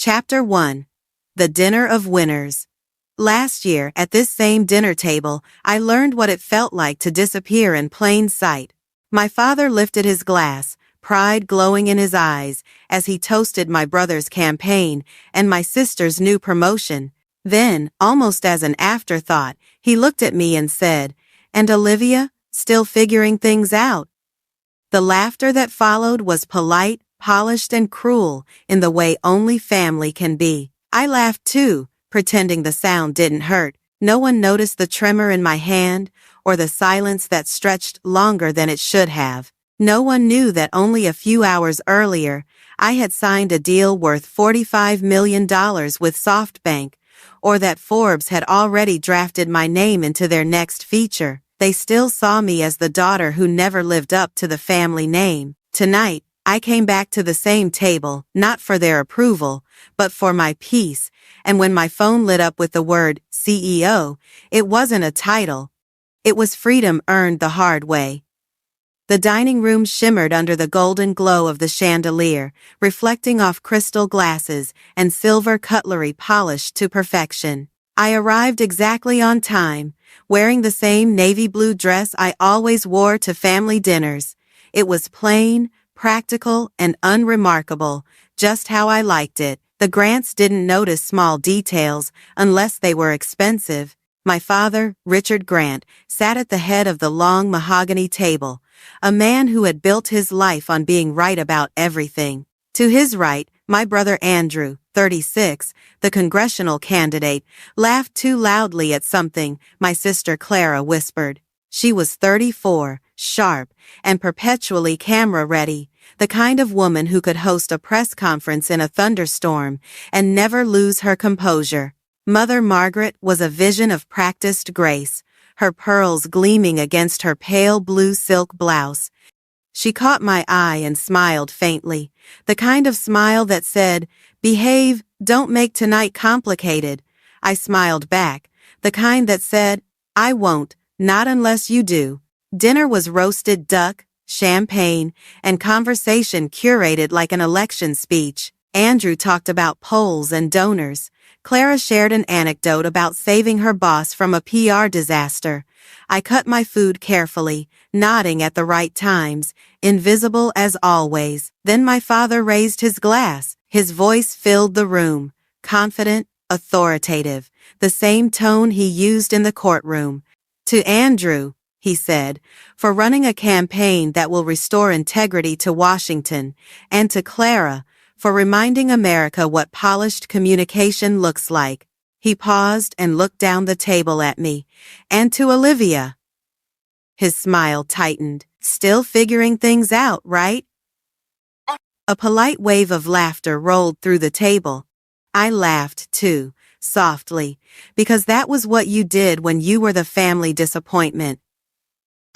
Chapter 1. The Dinner of Winners. Last year, at this same dinner table, I learned what it felt like to disappear in plain sight. My father lifted his glass, pride glowing in his eyes, as he toasted my brother's campaign and my sister's new promotion. Then, almost as an afterthought, he looked at me and said, "And Olivia, still figuring things out?" The laughter that followed was polite, polished and cruel in the way only family can be. I laughed too, pretending the sound didn't hurt. No one noticed the tremor in my hand or the silence that stretched longer than it should have. No one knew that only a few hours earlier, I had signed a deal worth $45 million with SoftBank, or that Forbes had already drafted my name into their next feature. They still saw me as the daughter who never lived up to the family name. Tonight, I came back to the same table, not for their approval, but for my peace, and when my phone lit up with the word CEO, it wasn't a title. It was freedom earned the hard way. The dining room shimmered under the golden glow of the chandelier, reflecting off crystal glasses and silver cutlery polished to perfection. I arrived exactly on time, wearing the same navy blue dress I always wore to family dinners. It was plain, practical, and unremarkable, just how I liked it. The Grants didn't notice small details unless they were expensive. My father, Richard Grant, sat at the head of the long mahogany table, a man who had built his life on being right about everything. To his right, my brother Andrew, 36, the congressional candidate, laughed too loudly at something my sister Clara whispered. She was 34, sharp, and perpetually camera-ready, the kind of woman who could host a press conference in a thunderstorm and never lose her composure. Mother Margaret was a vision of practiced grace, her pearls gleaming against her pale blue silk blouse. She caught my eye and smiled faintly, the kind of smile that said, "Behave, don't make tonight complicated." I smiled back, the kind that said, "I won't, not unless you do." Dinner was roasted duck, champagne, and conversation curated like an election speech. Andrew talked about polls and donors. Clara shared an anecdote about saving her boss from a PR disaster. I cut my food carefully, nodding at the right times, invisible as always. Then my father raised his glass. His voice filled the room, confident, authoritative, the same tone he used in the courtroom. "To Andrew," he said, "for running a campaign that will restore integrity to Washington, and to Clara, for reminding America what polished communication looks like." He paused and looked down the table at me. "And to Olivia." His smile tightened. "Still figuring things out, right?" A polite wave of laughter rolled through the table. I laughed, too, softly, because that was what you did when you were the family disappointment.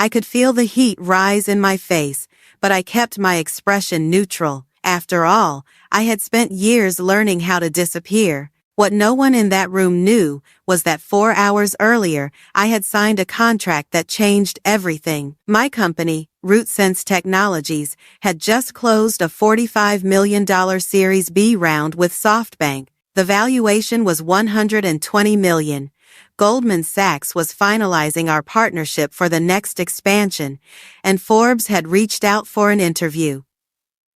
I could feel the heat rise in my face, but I kept my expression neutral. After all, I had spent years learning how to disappear. What no one in that room knew was that 4 hours earlier, I had signed a contract that changed everything. My company, RootSense Technologies, had just closed a $45 million Series B round with SoftBank. The valuation was $120 million. Goldman Sachs was finalizing our partnership for the next expansion, and Forbes had reached out for an interview.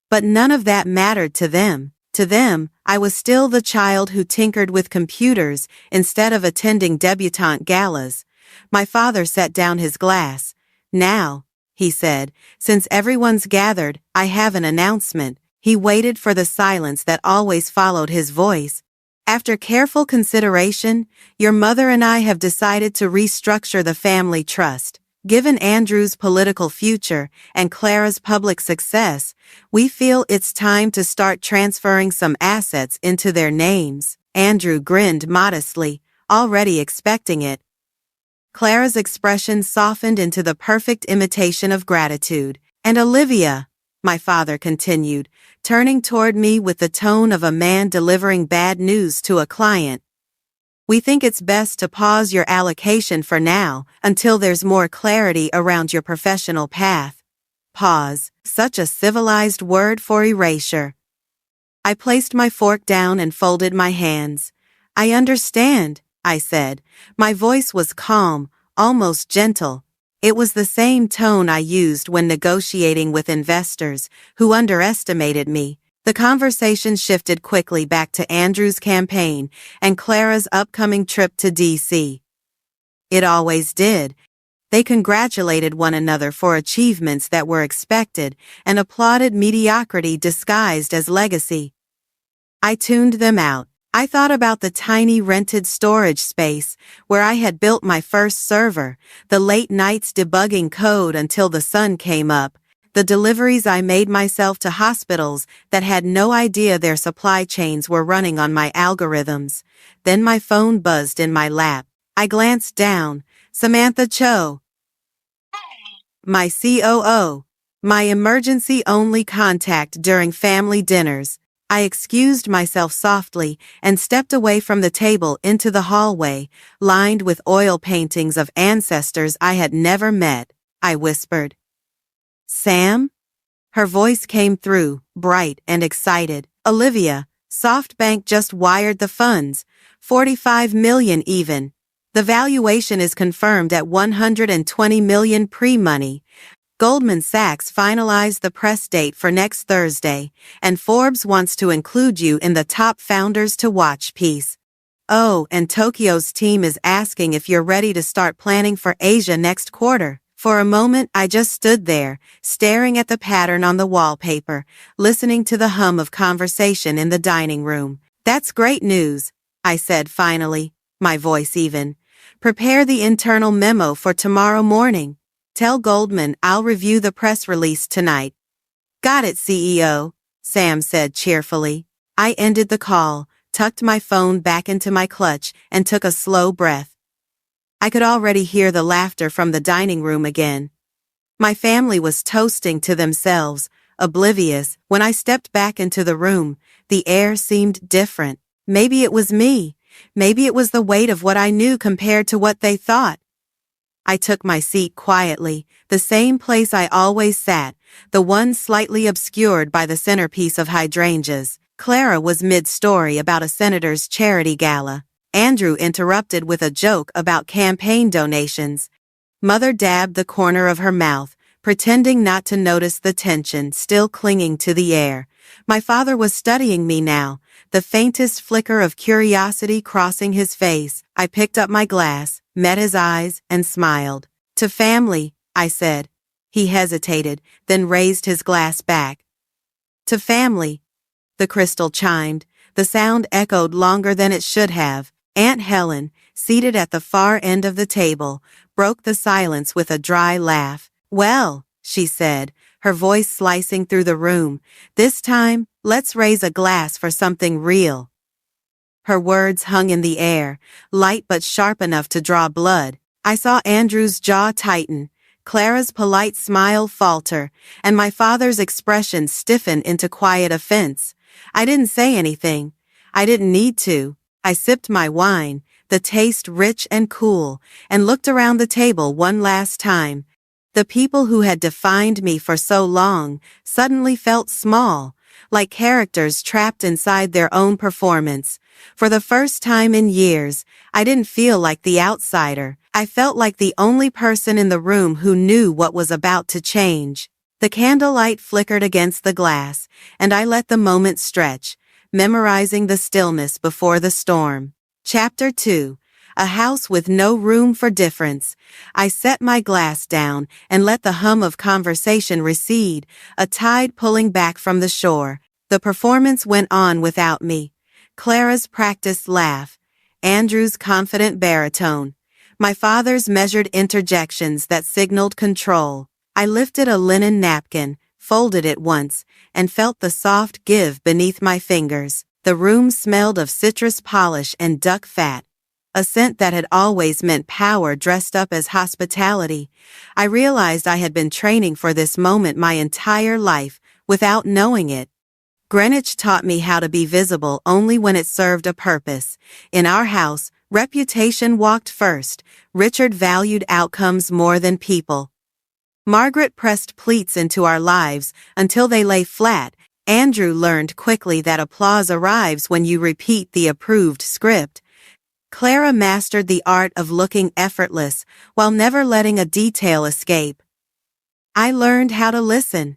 But none of that mattered to them. To them, I was still the child who tinkered with computers instead of attending debutante galas. My father set down his glass. "Now," he said, "since everyone's gathered, I have an announcement." He waited for the silence that always followed his voice. "After careful consideration, your mother and I have decided to restructure the family trust. Given Andrew's political future and Clara's public success, we feel it's time to start transferring some assets into their names." Andrew grinned modestly, already expecting it. Clara's expression softened into the perfect imitation of gratitude. "And Olivia," my father continued, turning toward me with the tone of a man delivering bad news to a client, "we think it's best to pause your allocation for now until there's more clarity around your professional path." Pause, such a civilized word for erasure. I placed my fork down and folded my hands. I understand, I said. My voice was calm, almost gentle. It was the same tone I used when negotiating with investors who underestimated me. The conversation shifted quickly back to Andrew's campaign and Clara's upcoming trip to D.C. It always did. They congratulated one another for achievements that were expected and applauded mediocrity disguised as legacy. I tuned them out. I thought about the tiny rented storage space where I had built my first server, the late nights debugging code until the sun came up, the deliveries I made myself to hospitals that had no idea their supply chains were running on my algorithms. Then my phone buzzed in my lap. I glanced down. Samantha Cho, my COO, my emergency-only contact during family dinners. I excused myself softly and stepped away from the table into the hallway, lined with oil paintings of ancestors I had never met. I whispered. Sam? Her voice came through, bright and excited. Olivia, SoftBank just wired the funds, $45 million even. The valuation is confirmed at $120 million pre-money. Goldman Sachs finalized the press date for next Thursday, and Forbes wants to include you in the top founders to watch piece. Oh, and Tokyo's team is asking if you're ready to start planning for Asia next quarter. For a moment, I just stood there, staring at the pattern on the wallpaper, listening to the hum of conversation in the dining room. That's great news, I said finally, my voice even. Prepare the internal memo for tomorrow morning. Tell Goldman I'll review the press release tonight. Got it, CEO, Sam said cheerfully. I ended the call, tucked my phone back into my clutch, and took a slow breath. I could already hear the laughter from the dining room again. My family was toasting to themselves, oblivious. When I stepped back into the room, the air seemed different. Maybe it was me. Maybe it was the weight of what I knew compared to what they thought. I took my seat quietly, the same place I always sat, the one slightly obscured by the centerpiece of hydrangeas. Clara was mid-story about a senator's charity gala. Andrew interrupted with a joke about campaign donations. Mother dabbed the corner of her mouth, pretending not to notice the tension still clinging to the air. My father was studying me now, the faintest flicker of curiosity crossing his face. I picked up my glass, met his eyes, and smiled. To family, I said. He hesitated, then raised his glass back. To family. The crystal chimed. The sound echoed longer than it should have. Aunt Helen, seated at the far end of the table, broke the silence with a dry laugh. Well, she said, her voice slicing through the room, this time, let's raise a glass for something real. Her words hung in the air, light but sharp enough to draw blood. I saw Andrew's jaw tighten, Clara's polite smile falter, and my father's expression stiffen into quiet offense. I didn't say anything. I didn't need to. I sipped my wine, the taste rich and cool, and looked around the table one last time. The people who had defined me for so long suddenly felt small, like characters trapped inside their own performance. For the first time in years, I didn't feel like the outsider. I felt like the only person in the room who knew what was about to change. The candlelight flickered against the glass, and I let the moment stretch, memorizing the stillness before the storm. Chapter 2. A house with no room for difference. I set my glass down and let the hum of conversation recede, a tide pulling back from the shore. The performance went on without me. Clara's practiced laugh, Andrew's confident baritone, my father's measured interjections that signaled control. I lifted a linen napkin, folded it once, and felt the soft give beneath my fingers. The room smelled of citrus polish and duck fat, a scent that had always meant power dressed up as hospitality. I realized I had been training for this moment my entire life, without knowing it. Greenwich taught me how to be visible only when it served a purpose. In our house, reputation walked first. Richard valued outcomes more than people. Margaret pressed pleats into our lives until they lay flat, Andrew learned quickly that applause arrives when you repeat the approved script. Clara mastered the art of looking effortless while never letting a detail escape. I learned how to listen.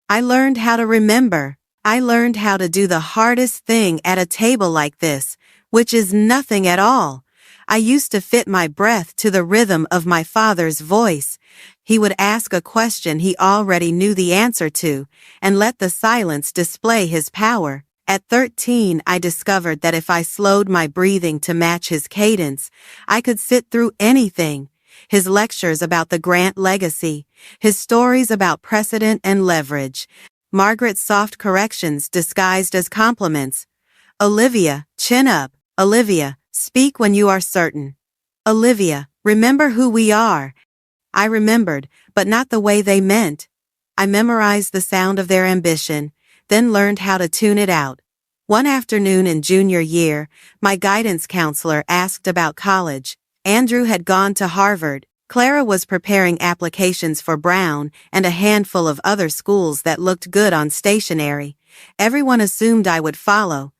I learned how to remember. I learned how to do the hardest thing at a table like this, which is nothing at all. I used to fit my breath to the rhythm of my father's voice. He would ask a question he already knew the answer to, and let the silence display his power. At 13, I discovered that if I slowed my breathing to match his cadence, I could sit through anything. His lectures about the Grant legacy, his stories about precedent and leverage, Margaret's soft corrections disguised as compliments. Olivia, chin up. Olivia, speak when you are certain. Olivia, remember who we are. I remembered, but not the way they meant. I memorized the sound of their ambition, then learned how to tune it out. One afternoon in junior year, my guidance counselor asked about college. Andrew had gone to Harvard. Clara was preparing applications for Brown and a handful of other schools that looked good on stationery. Everyone assumed I would follow.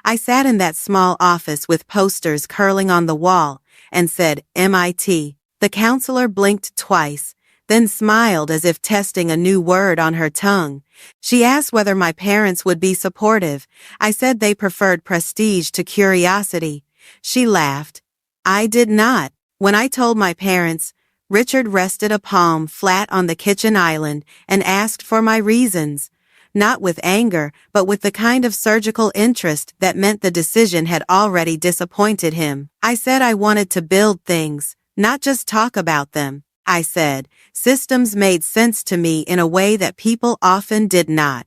I sat in that small office with posters curling on the wall and said, MIT. The counselor blinked twice, then smiled as if testing a new word on her tongue. She asked whether my parents would be supportive. I said they preferred prestige to curiosity. She laughed. I did not. When I told my parents, Richard rested a palm flat on the kitchen island and asked for my reasons. Not with anger, but with the kind of surgical interest that meant the decision had already disappointed him. I said I wanted to build things, not just talk about them. I said, systems made sense to me in a way that people often did not.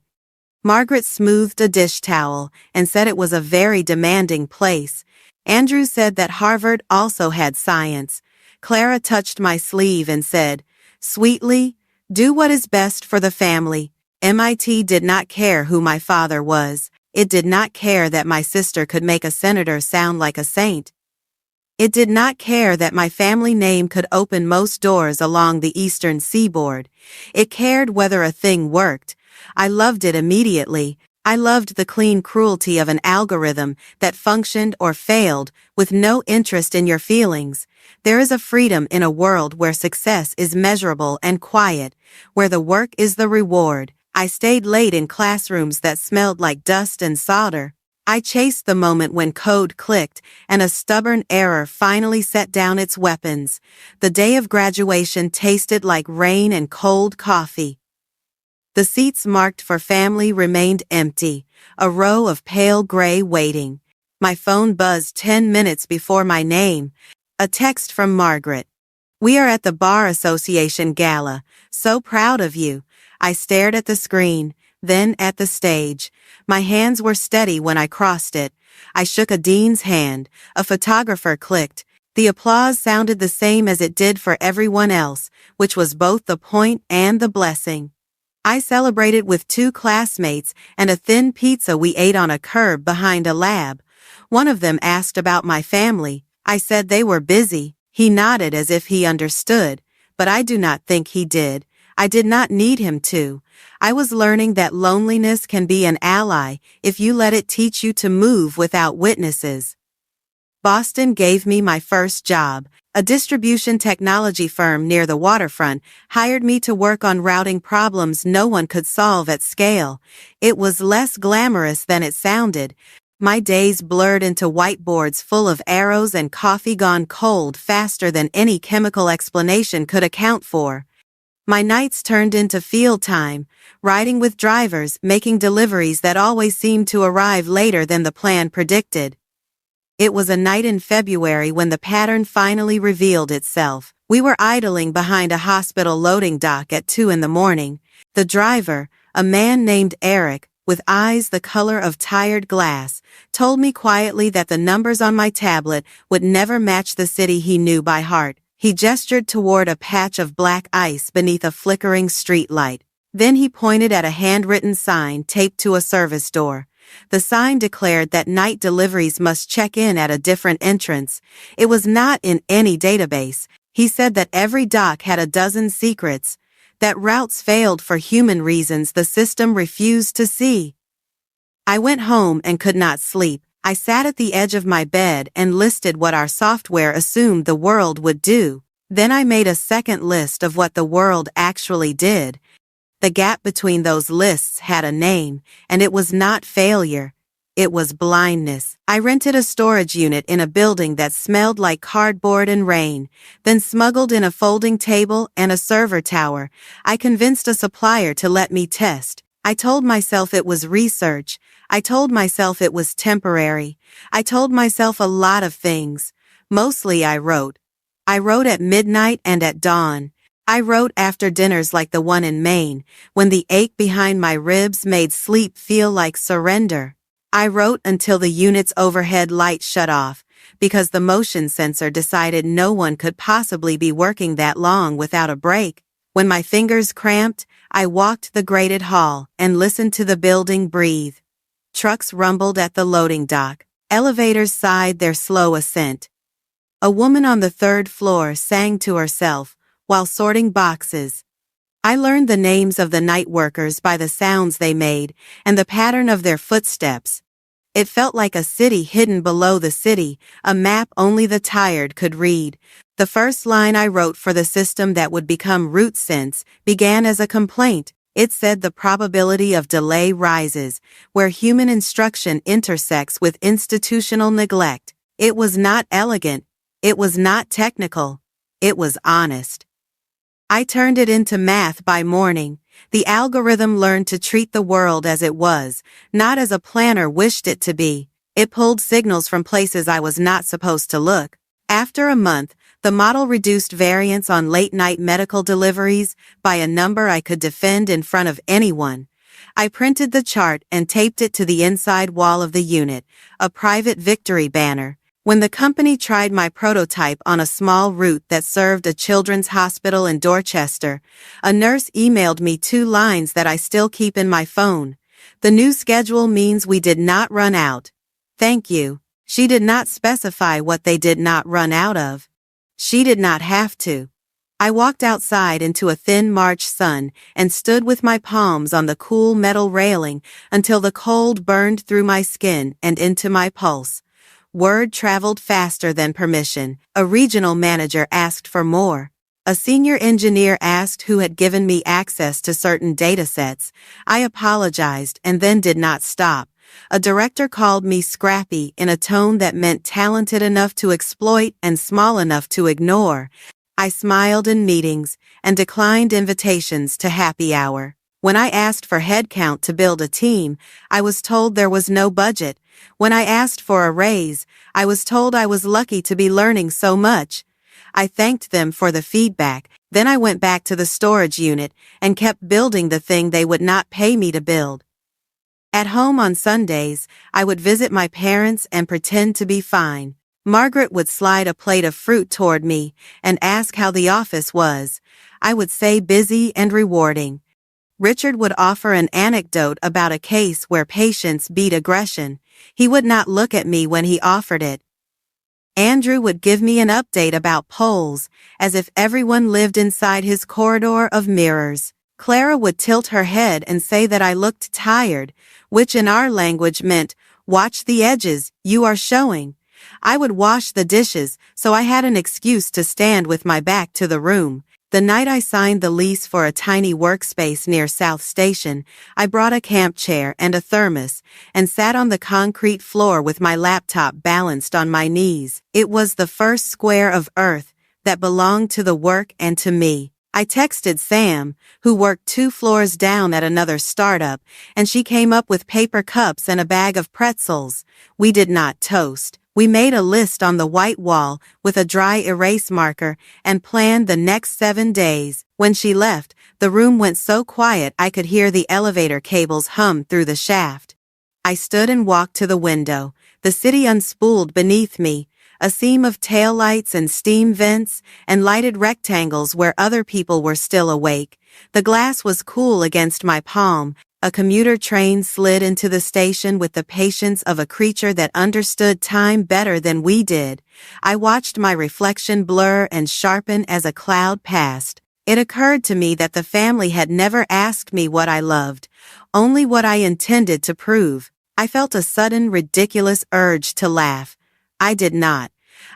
Margaret smoothed a dish towel and said it was a very demanding place. Andrew said that Harvard also had science. Clara touched my sleeve and said, sweetly, do what is best for the family. MIT did not care who my father was. It did not care that my sister could make a senator sound like a saint. It did not care that my family name could open most doors along the eastern seaboard. It cared whether a thing worked. I loved it immediately. I loved the clean cruelty of an algorithm that functioned or failed with no interest in your feelings. There is a freedom in a world where success is measurable and quiet, where the work is the reward. I stayed late in classrooms that smelled like dust and solder. I chased the moment when code clicked and a stubborn error finally set down its weapons. The day of graduation tasted like rain and cold coffee. The seats marked for family remained empty, a row of pale gray waiting. My phone buzzed 10 minutes before my name. A text from Margaret. We are at the Bar Association Gala. So proud of you. I stared at the screen, then at the stage. My hands were steady when I crossed it. I shook a dean's hand. A photographer clicked. The applause sounded the same as it did for everyone else, which was both the point and the blessing. I celebrated with 2 classmates and a thin pizza we ate on a curb behind a lab. One of them asked about my family. I said they were busy. He nodded as if he understood, but I do not think he did. I did not need him to. I was learning that loneliness can be an ally if you let it teach you to move without witnesses. Boston gave me my first job. A distribution technology firm near the waterfront hired me to work on routing problems no one could solve at scale. It was less glamorous than it sounded. My days blurred into whiteboards full of arrows and coffee gone cold faster than any chemical explanation could account for. My nights turned into field time, riding with drivers, making deliveries that always seemed to arrive later than the plan predicted. It was a night in February when the pattern finally revealed itself. We were idling behind a hospital loading dock at 2 a.m. The driver, a man named Eric, with eyes the color of tired glass, told me quietly that the numbers on my tablet would never match the city he knew by heart. He gestured toward a patch of black ice beneath a flickering street light. Then he pointed at a handwritten sign taped to a service door. The sign declared that night deliveries must check in at a different entrance. It was not in any database. He said that every dock had a dozen secrets. that routes failed for human reasons the system refused to see. I went home and could not sleep. I sat at the edge of my bed and listed what our software assumed the world would do. Then I made a second list of what the world actually did. The gap between those lists had a name, and it was not failure. It was blindness. I rented a storage unit in a building that smelled like cardboard and rain, then smuggled in a folding table and a server tower. I convinced a supplier to let me test. I told myself it was research. I told myself it was temporary. I told myself a lot of things. Mostly I wrote. I wrote at midnight and at dawn. I wrote after dinners like the one in Maine, when the ache behind my ribs made sleep feel like surrender. I wrote until the unit's overhead light shut off, because the motion sensor decided no one could possibly be working that long without a break. When my fingers cramped, I walked the grated hall and listened to the building breathe. Trucks rumbled at the loading dock. Elevators sighed their slow ascent. A woman on the third floor sang to herself while sorting boxes. I learned the names of the night workers by the sounds they made and the pattern of their footsteps. It felt like a city hidden below the city, a map only the tired could read. The first line I wrote for the system that would become RootSense began as a complaint. It said the probability of delay rises, where human instruction intersects with institutional neglect. It was not elegant. It was not technical. It was honest. I turned it into math by morning. The algorithm learned to treat the world as it was, not as a planner wished it to be. It pulled signals from places I was not supposed to look. After a month, the model reduced variance on late-night medical deliveries by a number I could defend in front of anyone. I printed the chart and taped it to the inside wall of the unit, a private victory banner. When the company tried my prototype on a small route that served a children's hospital in Dorchester, a nurse emailed me 2 lines that I still keep in my phone. The new schedule means we did not run out. Thank you. She did not specify what they did not run out of. She did not have to. I walked outside into a thin March sun and stood with my palms on the cool metal railing until the cold burned through my skin and into my pulse. Word traveled faster than permission. A regional manager asked for more. A senior engineer asked who had given me access to certain datasets. I apologized and then did not stop. A director called me scrappy in a tone that meant talented enough to exploit and small enough to ignore. I smiled in meetings and declined invitations to happy hour. When I asked for headcount to build a team, I was told there was no budget. When I asked for a raise, I was told I was lucky to be learning so much. I thanked them for the feedback. Then I went back to the storage unit and kept building the thing they would not pay me to build. At home on Sundays, I would visit my parents and pretend to be fine. Margaret would slide a plate of fruit toward me and ask how the office was. I would say busy and rewarding. Richard would offer an anecdote about a case where patience beat aggression. He would not look at me when he offered it. Andrew would give me an update about polls, as if everyone lived inside his corridor of mirrors. Clara would tilt her head and say that I looked tired, which in our language meant, "Watch the edges, you are showing." I would wash the dishes, so I had an excuse to stand with my back to the room. The night I signed the lease for a tiny workspace near South Station, I brought a camp chair and a thermos and sat on the concrete floor with my laptop balanced on my knees. It was the first square of earth that belonged to the work and to me. I texted Sam, who worked 2 floors down at another startup, and she came up with paper cups and a bag of pretzels. We did not toast. We made a list on the white wall with a dry erase marker and planned the next 7 days. When she left, the room went so quiet I could hear the elevator cables hum through the shaft. I stood and walked to the window. The city unspooled beneath me, a seam of taillights and steam vents and lighted rectangles where other people were still awake. The glass was cool against my palm. A commuter train slid into the station with the patience of a creature that understood time better than we did. I watched my reflection blur and sharpen as a cloud passed. It occurred to me that the family had never asked me what I loved, only what I intended to prove. I felt a sudden, ridiculous urge to laugh. I did not.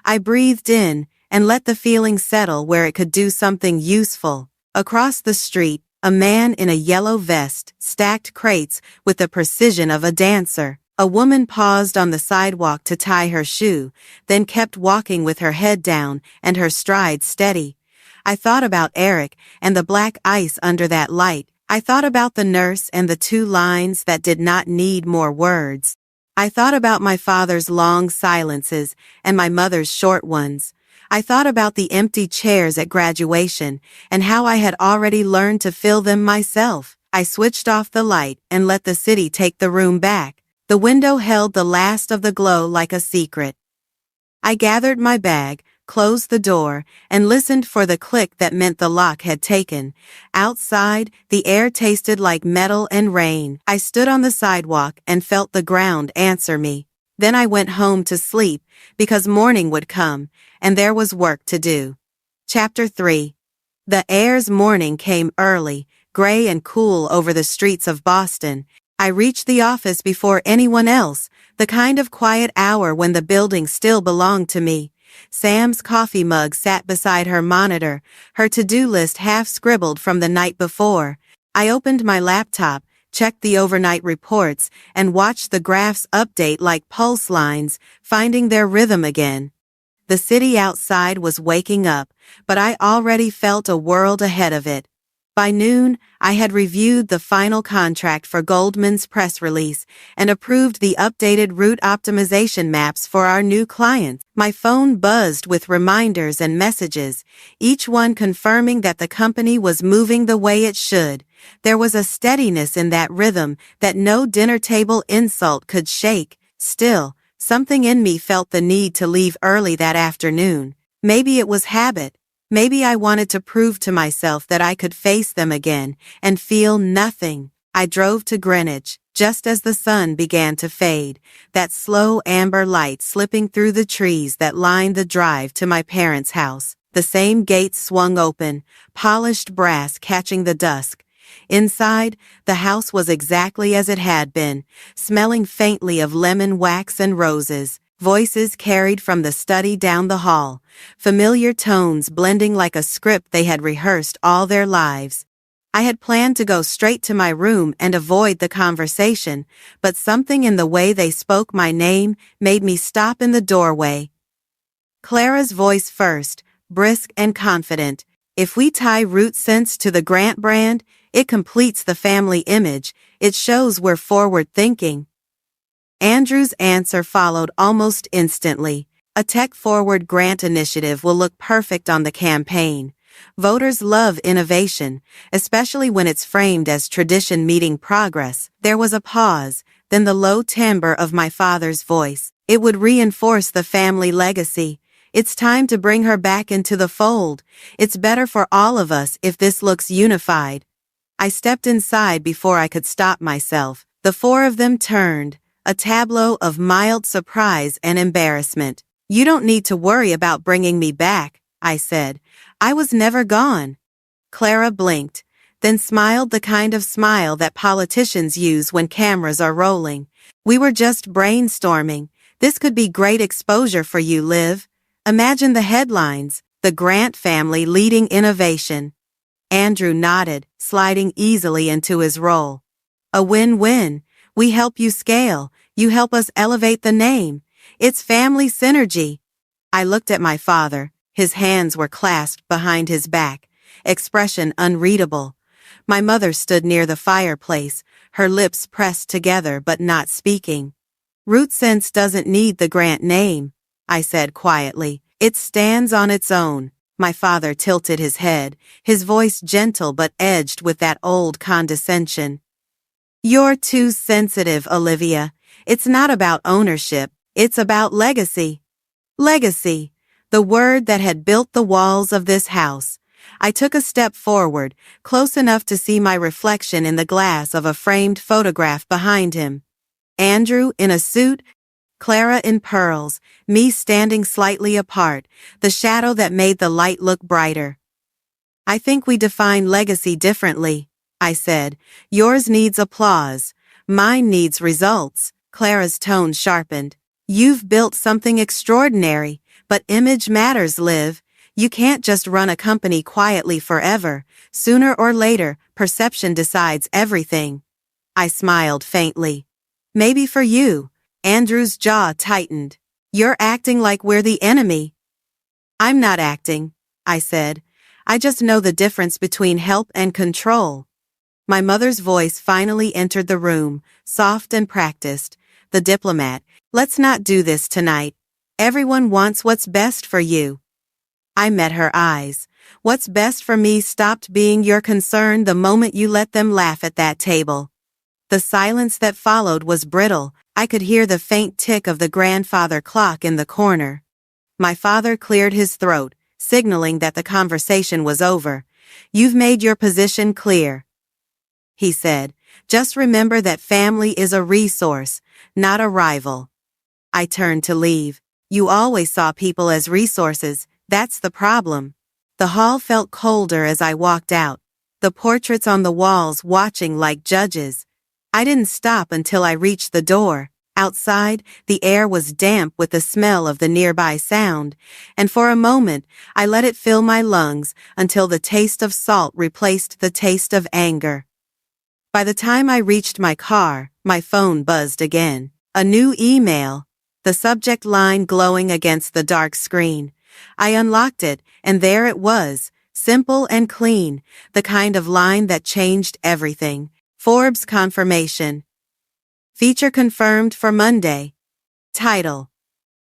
I breathed in and let the feeling settle where it could do something useful. Across the street, a man in a yellow vest stacked crates with the precision of a dancer. A woman paused on the sidewalk to tie her shoe, then kept walking with her head down and her stride steady. I thought about Eric and the black ice under that light. I thought about the nurse and the 2 lines that did not need more words. I thought about my father's long silences and my mother's short ones. I thought about the empty chairs at graduation and how I had already learned to fill them myself. I switched off the light and let the city take the room back. The window held the last of the glow like a secret. I gathered my bag, closed the door, and listened for the click that meant the lock had taken. Outside, the air tasted like metal and rain. I stood on the sidewalk and felt the ground answer me. Then I went home to sleep, because morning would come, and there was work to do. Chapter 3. The air's morning came early, gray and cool over the streets of Boston. I reached the office before anyone else, the kind of quiet hour when the building still belonged to me. Sam's coffee mug sat beside her monitor, her to-do list half scribbled from the night before. I opened my laptop, checked the overnight reports, and watched the graphs update like pulse lines, finding their rhythm again. The city outside was waking up, but I already felt a world ahead of it. By noon, I had reviewed the final contract for Goldman's press release and approved the updated route optimization maps for our new clients. My phone buzzed with reminders and messages, each one confirming that the company was moving the way it should. There was a steadiness in that rhythm that no dinner table insult could shake. Still, something in me felt the need to leave early that afternoon. Maybe it was habit. Maybe I wanted to prove to myself that I could face them again and feel nothing. I drove to Greenwich, just as the sun began to fade, that slow amber light slipping through the trees that lined the drive to my parents' house. The same gates swung open, polished brass catching the dusk. Inside, the house was exactly as it had been, smelling faintly of lemon wax and roses. Voices carried from the study down the hall, familiar tones blending like a script they had rehearsed all their lives. I had planned to go straight to my room and avoid the conversation, but something in the way they spoke my name made me stop in the doorway. Clara's voice first, brisk and confident. If we tie root scents to the Grant brand, it completes the family image. It shows we're forward-thinking. Andrew's answer followed almost instantly. A tech-forward Grant initiative will look perfect on the campaign. Voters love innovation, especially when it's framed as tradition meeting progress. There was a pause, then the low timbre of my father's voice. It would reinforce the family legacy. It's time to bring her back into the fold. It's better for all of us if this looks unified. I stepped inside before I could stop myself. The 4 of them turned, a tableau of mild surprise and embarrassment. "You don't need to worry about bringing me back," I said. "I was never gone." Clara blinked, then smiled the kind of smile that politicians use when cameras are rolling. "We were just brainstorming. This could be great exposure for you, Liv. Imagine the headlines, 'The Grant Family Leading Innovation.'" Andrew nodded, sliding easily into his role. "A win-win. We help you scale, you help us elevate the name. It's family synergy." I looked at my father. His hands were clasped behind his back, expression unreadable. My mother stood near the fireplace, her lips pressed together but not speaking. "Root Sense doesn't need the Grant name," I said quietly. "It stands on its own." My father tilted his head, his voice gentle but edged with that old condescension. "You're too sensitive, Olivia. It's not about ownership, it's about legacy." Legacy, the word that had built the walls of this house. I took a step forward, close enough to see my reflection in the glass of a framed photograph behind him. Andrew in a suit, Clara in pearls, me standing slightly apart, the shadow that made the light look brighter. I think we define legacy differently, I said. Yours needs applause. Mine needs results. Clara's tone sharpened. You've built something extraordinary, but image matters, Liv. You can't just run a company quietly forever. Sooner or later, perception decides everything. I smiled faintly. Maybe for you. Andrew's jaw tightened. You're acting like we're the enemy. I'm not acting, I said. I just know the difference between help and control. My mother's voice finally entered the room, soft and practiced. The diplomat. Let's not do this tonight. Everyone wants what's best for you. I met her eyes. What's best for me stopped being your concern the moment you let them laugh at that table. The silence that followed was brittle. I could hear the faint tick of the grandfather clock in the corner. My father cleared his throat, signaling that the conversation was over. You've made your position clear, he said. Just remember that family is a resource, not a rival. I turned to leave. You always saw people as resources. That's the problem. The hall felt colder as I walked out, the portraits on the walls watching like judges. I didn't stop until I reached the door. Outside, the air was damp with the smell of the nearby sound, and for a moment, I let it fill my lungs until the taste of salt replaced the taste of anger. By the time I reached my car, my phone buzzed again. A new email, the subject line glowing against the dark screen. I unlocked it, and there it was, simple and clean, the kind of line that changed everything. Forbes confirmation. Feature confirmed for Monday. Title: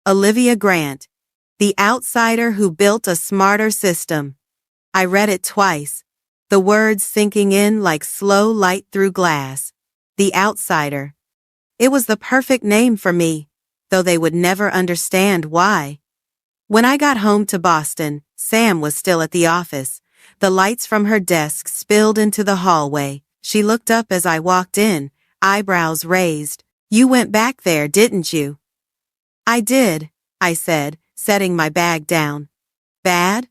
Olivia Grant, The Outsider Who Built a Smarter System. I read it twice, the words sinking in like slow light through glass. The Outsider. It was the perfect name for me, though they would never understand why. When I got home to Boston, Sam was still at the office. The lights from her desk spilled into the hallway. She looked up as I walked in, eyebrows raised. You went back there, didn't you? I did, I said, setting my bag down. Bad?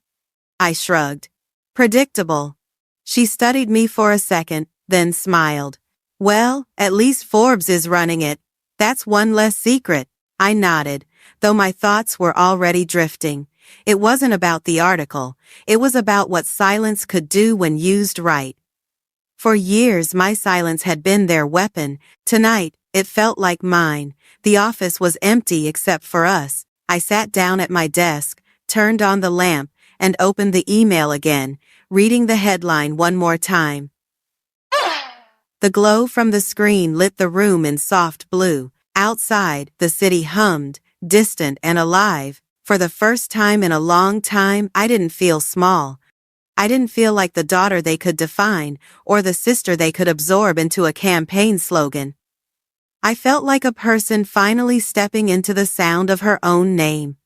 I shrugged. Predictable. She studied me for a second, then smiled. Well, at least Forbes is running it. That's one less secret. I nodded, though my thoughts were already drifting. It wasn't about the article. It was about what silence could do when used right. For years, my silence had been their weapon. Tonight, it felt like mine. The office was empty except for us. I sat down at my desk, turned on the lamp, and opened the email again, reading the headline one more time. The glow from the screen lit the room in soft blue. Outside, the city hummed, distant and alive. For the first time in a long time, I didn't feel small. I didn't feel like the daughter they could define, or the sister they could absorb into a campaign slogan. I felt like a person finally stepping into the sound of her own name.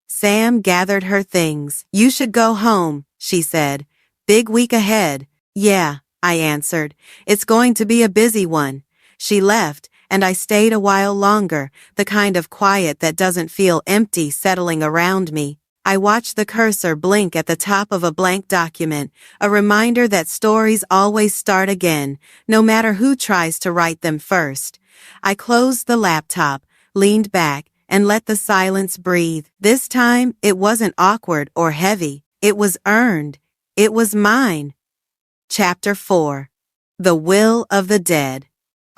Sam gathered her things. You should go home, she said. Big week ahead. Yeah, I answered. It's going to be a busy one. She left, and I stayed a while longer, the kind of quiet that doesn't feel empty settling around me. I watched the cursor blink at the top of a blank document, a reminder that stories always start again, no matter who tries to write them first. I closed the laptop, leaned back, and let the silence breathe. This time, it wasn't awkward or heavy. It was earned. It was mine. Chapter 4. The Will of the Dead.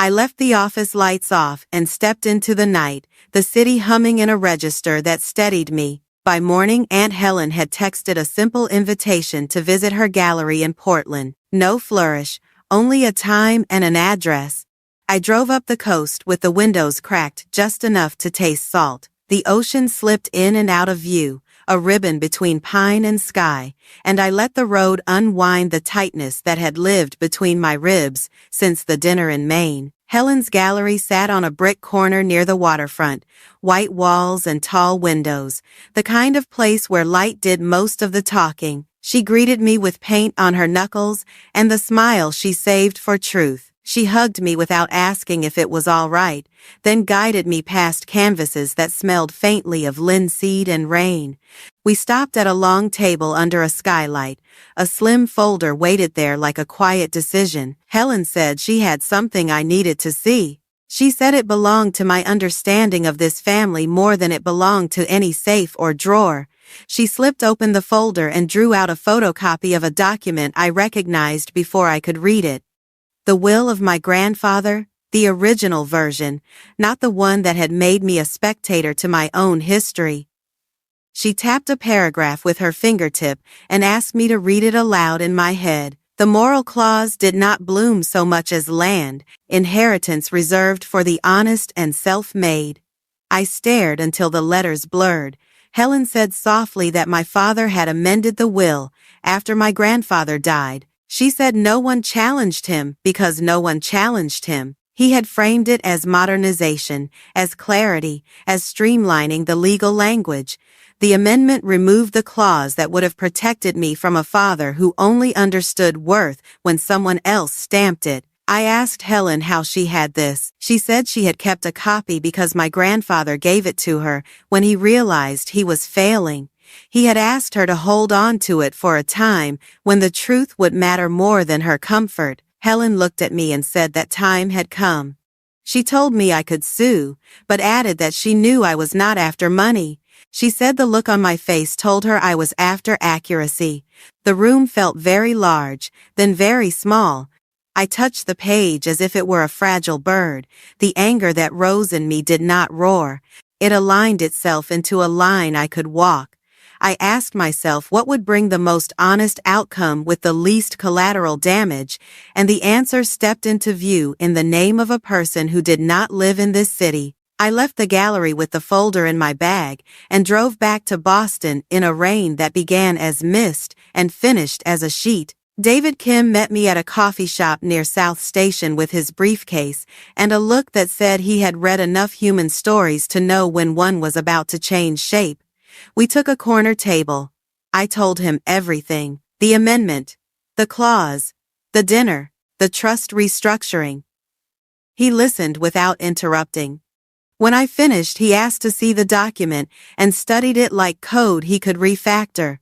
I left the office lights off and stepped into the night, the city humming in a register that steadied me. By morning, Aunt Helen had texted a simple invitation to visit her gallery in Portland. No flourish, only a time and an address. I drove up the coast with the windows cracked just enough to taste salt. The ocean slipped in and out of view, a ribbon between pine and sky, and I let the road unwind the tightness that had lived between my ribs since the dinner in Maine. Helen's gallery sat on a brick corner near the waterfront, white walls and tall windows, the kind of place where light did most of the talking. She greeted me with paint on her knuckles and the smile she saved for truth. She hugged me without asking if it was all right, then guided me past canvases that smelled faintly of linseed and rain. We stopped at a long table under a skylight. A slim folder waited there like a quiet decision. Helen said she had something I needed to see. She said it belonged to my understanding of this family more than it belonged to any safe or drawer. She slipped open the folder and drew out a photocopy of a document I recognized before I could read it. The will of my grandfather, the original version, not the one that had made me a spectator to my own history. She tapped a paragraph with her fingertip and asked me to read it aloud in my head. The moral clause did not bloom so much as land, inheritance reserved for the honest and self-made. I stared until the letters blurred. Helen said softly that my father had amended the will after my grandfather died. She said no one challenged him because no one challenged him. He had framed it as modernization, as clarity, as streamlining the legal language. The amendment removed the clause that would have protected me from a father who only understood worth when someone else stamped it. I asked Helen how she had this. She said she had kept a copy because my grandfather gave it to her when he realized he was failing. He had asked her to hold on to it for a time when the truth would matter more than her comfort. Helen looked at me and said that time had come. She told me I could sue, but added that she knew I was not after money. She said the look on my face told her I was after accuracy. The room felt very large, then very small. I touched the page as if it were a fragile bird. The anger that rose in me did not roar. It aligned itself into a line I could walk. I asked myself what would bring the most honest outcome with the least collateral damage, and the answer stepped into view in the name of a person who did not live in this city. I left the gallery with the folder in my bag and drove back to Boston in a rain that began as mist and finished as a sheet. David Kim met me at a coffee shop near South Station with his briefcase and a look that said he had read enough human stories to know when one was about to change shape. We took a corner table. I told him everything: the amendment, the clause, the dinner, the trust restructuring. He listened without interrupting. When I finished, he asked to see the document and studied it like code he could refactor.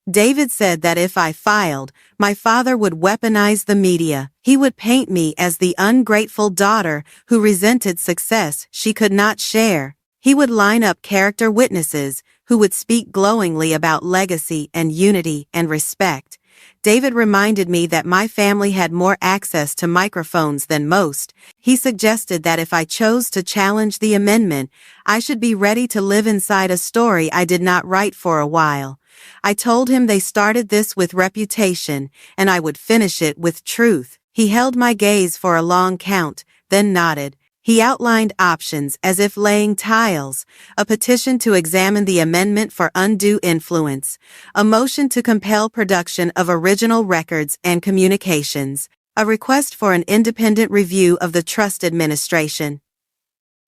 David said that if I filed, my father would weaponize the media. He would paint me as the ungrateful daughter who resented success she could not share. He would line up character witnesses who would speak glowingly about legacy and unity and respect. David reminded me that my family had more access to microphones than most. He suggested that if I chose to challenge the amendment, I should be ready to live inside a story I did not write for a while. I told him they started this with reputation, and I would finish it with truth. He held my gaze for a long count, then nodded. He outlined options as if laying tiles: a petition to examine the amendment for undue influence, a motion to compel production of original records and communications, a request for an independent review of the trust administration.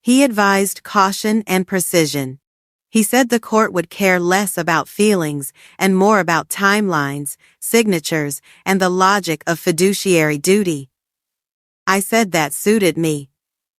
He advised caution and precision. He said the court would care less about feelings and more about timelines, signatures, and the logic of fiduciary duty. I said that suited me.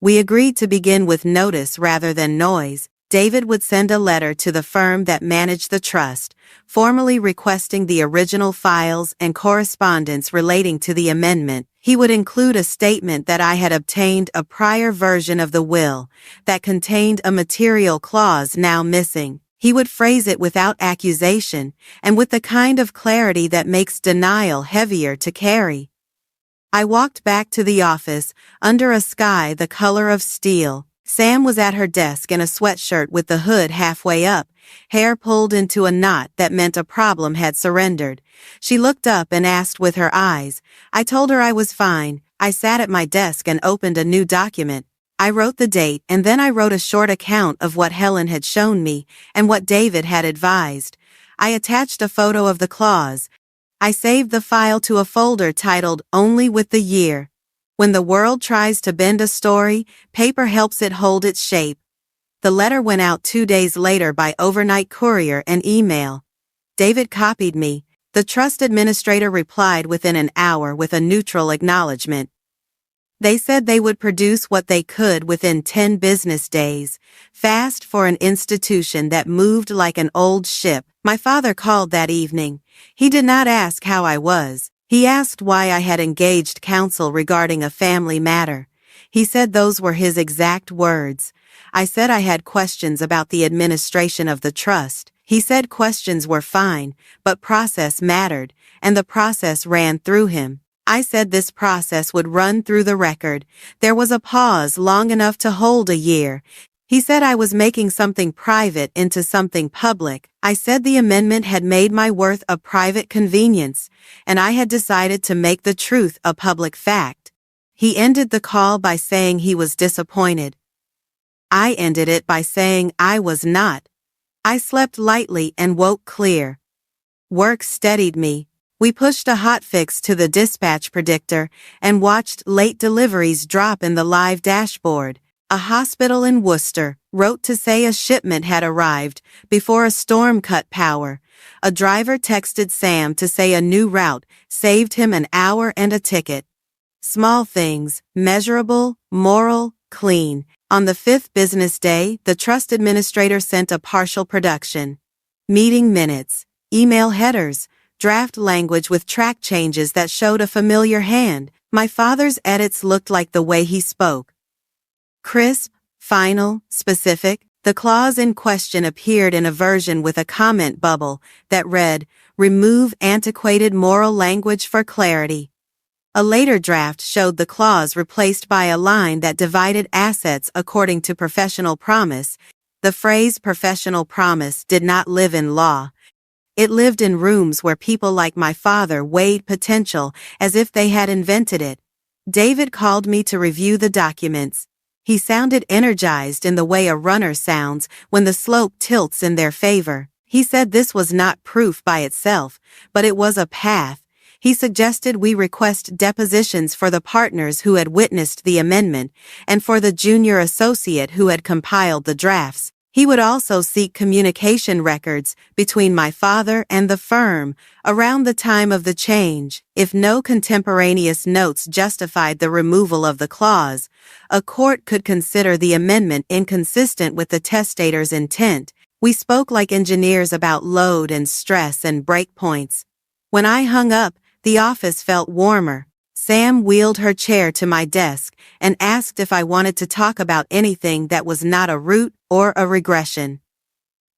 We agreed to begin with notice rather than noise. David would send a letter to the firm that managed the trust, formally requesting the original files and correspondence relating to the amendment. He would include a statement that I had obtained a prior version of the will that contained a material clause now missing. He would phrase it without accusation and with the kind of clarity that makes denial heavier to carry. I walked back to the office, under a sky the color of steel. Sam was at her desk in a sweatshirt with the hood halfway up, hair pulled into a knot that meant a problem had surrendered. She looked up and asked with her eyes. I told her I was fine. I sat at my desk and opened a new document. I wrote the date and then I wrote a short account of what Helen had shown me and what David had advised. I attached a photo of the clause. I saved the file to a folder titled Only with the Year. When the world tries to bend a story, paper helps it hold its shape. The letter went out 2 days later by overnight courier and email. David copied me. The trust administrator replied within an hour with a neutral acknowledgement. They said they would produce what they could within 10 business days, fast for an institution that moved like an old ship. My father called that evening. He did not ask how I was. He asked why I had engaged counsel regarding a family matter. He said those were his exact words. I said I had questions about the administration of the trust. He said questions were fine, but process mattered, and the process ran through him. I said this process would run through the record. There was a pause long enough to hold a year. He said I was making something private into something public. I said the amendment had made my worth a private convenience, and I had decided to make the truth a public fact. He ended the call by saying he was disappointed. I ended it by saying I was not. I slept lightly and woke clear. Work steadied me. We pushed a hotfix to the dispatch predictor and watched late deliveries drop in the live dashboard. A hospital in Worcester wrote to say a shipment had arrived before a storm cut power. A driver texted Sam to say a new route saved him an hour and a ticket. Small things, measurable, moral, clean. On the 5th business day, the trust administrator sent a partial production. Meeting minutes, email headers, draft language with track changes that showed a familiar hand. My father's edits looked like the way he spoke. Crisp, final, specific. The clause in question appeared in a version with a comment bubble that read, "Remove antiquated moral language for clarity." A later draft showed the clause replaced by a line that divided assets according to professional promise. The phrase professional promise did not live in law. It lived in rooms where people like my father weighed potential as if they had invented it. David called me to review the documents. He sounded energized in the way a runner sounds when the slope tilts in their favor. He said this was not proof by itself, but it was a path. He suggested we request depositions for the partners who had witnessed the amendment and for the junior associate who had compiled the drafts. He would also seek communication records between my father and the firm around the time of the change. If no contemporaneous notes justified the removal of the clause, a court could consider the amendment inconsistent with the testator's intent. We spoke like engineers about load and stress and breakpoints. When I hung up, the office felt warmer. Sam wheeled her chair to my desk and asked if I wanted to talk about anything that was not a root or a regression.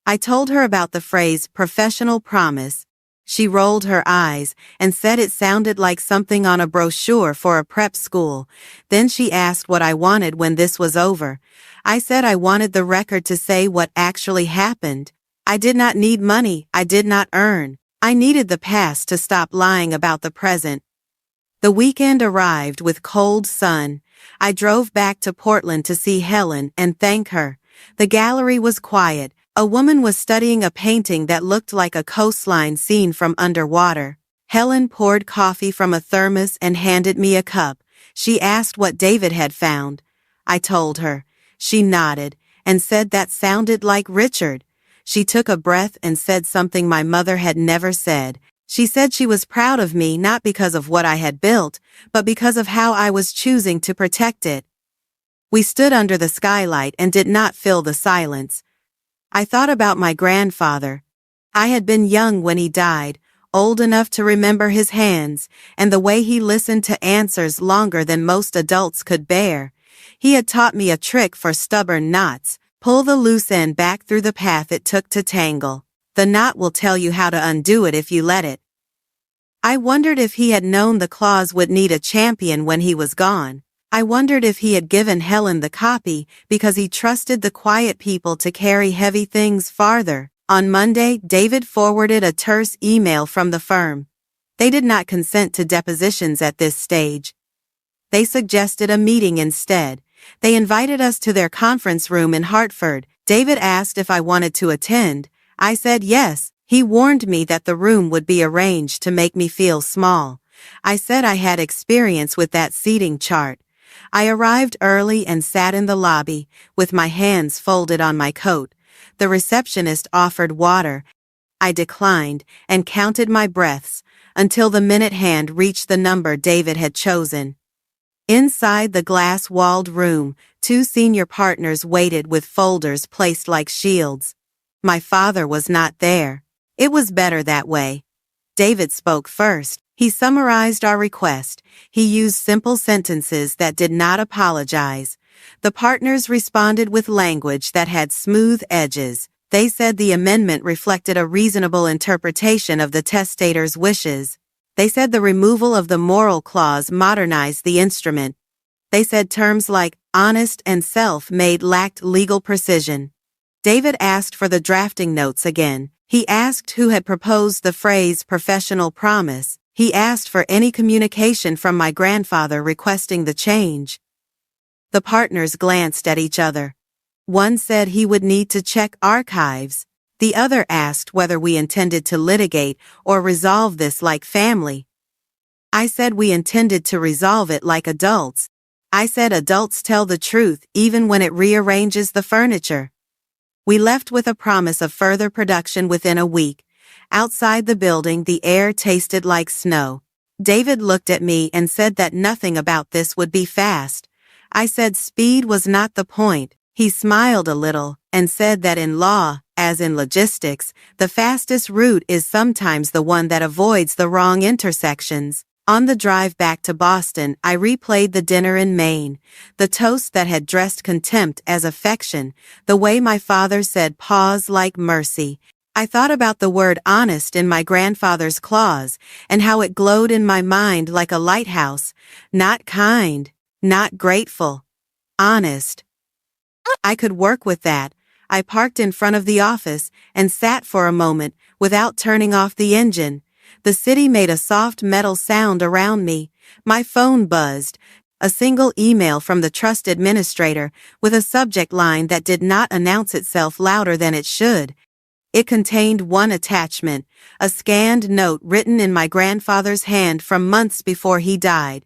I told her about the phrase professional promise. She rolled her eyes and said it sounded like something on a brochure for a prep school. Then she asked what I wanted when this was over. I said I wanted the record to say what actually happened. I did not need money I did not earn. I needed the past to stop lying about the present. The weekend arrived with cold sun. I drove back to Portland to see Helen and thank her. The gallery was quiet. A woman was studying a painting that looked like a coastline seen from underwater. Helen poured coffee from a thermos and handed me a cup. She asked what David had found. I told her. She nodded and said that sounded like Richard. She took a breath and said something my mother had never said. She said she was proud of me not because of what I had built, but because of how I was choosing to protect it. We stood under the skylight and did not fill the silence. I thought about my grandfather. I had been young when he died, old enough to remember his hands, and the way he listened to answers longer than most adults could bear. He had taught me a trick for stubborn knots. Pull the loose end back through the path it took to tangle. The knot will tell you how to undo it if you let it. I wondered if he had known the clause would need a champion when he was gone. I wondered if he had given Helen the copy because he trusted the quiet people to carry heavy things farther. On Monday, David forwarded a terse email from the firm. They did not consent to depositions at this stage. They suggested a meeting instead. They invited us to their conference room in Hartford. David asked if I wanted to attend. I said yes. He warned me that the room would be arranged to make me feel small. I said I had experience with that seating chart. I arrived early and sat in the lobby, with my hands folded on my coat. The receptionist offered water. I declined and counted my breaths until the minute hand reached the number David had chosen. Inside the glass-walled room, two senior partners waited with folders placed like shields. My father was not there. It was better that way. David spoke first. He summarized our request. He used simple sentences that did not apologize. The partners responded with language that had smooth edges. They said the amendment reflected a reasonable interpretation of the testator's wishes. They said the removal of the moral clause modernized the instrument. They said terms like honest and self-made lacked legal precision. David asked for the drafting notes again. He asked who had proposed the phrase professional promise. He asked for any communication from my grandfather requesting the change. The partners glanced at each other. One said he would need to check archives. The other asked whether we intended to litigate or resolve this like family. I said we intended to resolve it like adults. I said adults tell the truth even when it rearranges the furniture. We left with a promise of further production within a week. Outside the building, the air tasted like snow. David looked at me and said that nothing about this would be fast. I said speed was not the point. He smiled a little and said that in law, as in logistics, the fastest route is sometimes the one that avoids the wrong intersections. On the drive back to Boston, I replayed the dinner in Maine, the toast that had dressed contempt as affection, the way my father said pause like mercy. I thought about the word honest in my grandfather's clause and how it glowed in my mind like a lighthouse. Not kind, not grateful, honest. I could work with that. I parked in front of the office and sat for a moment without turning off the engine. The city made a soft metal sound around me. My phone buzzed. A single email from the trust administrator with a subject line that did not announce itself louder than it should. It contained one attachment, a scanned note written in my grandfather's hand from months before he died.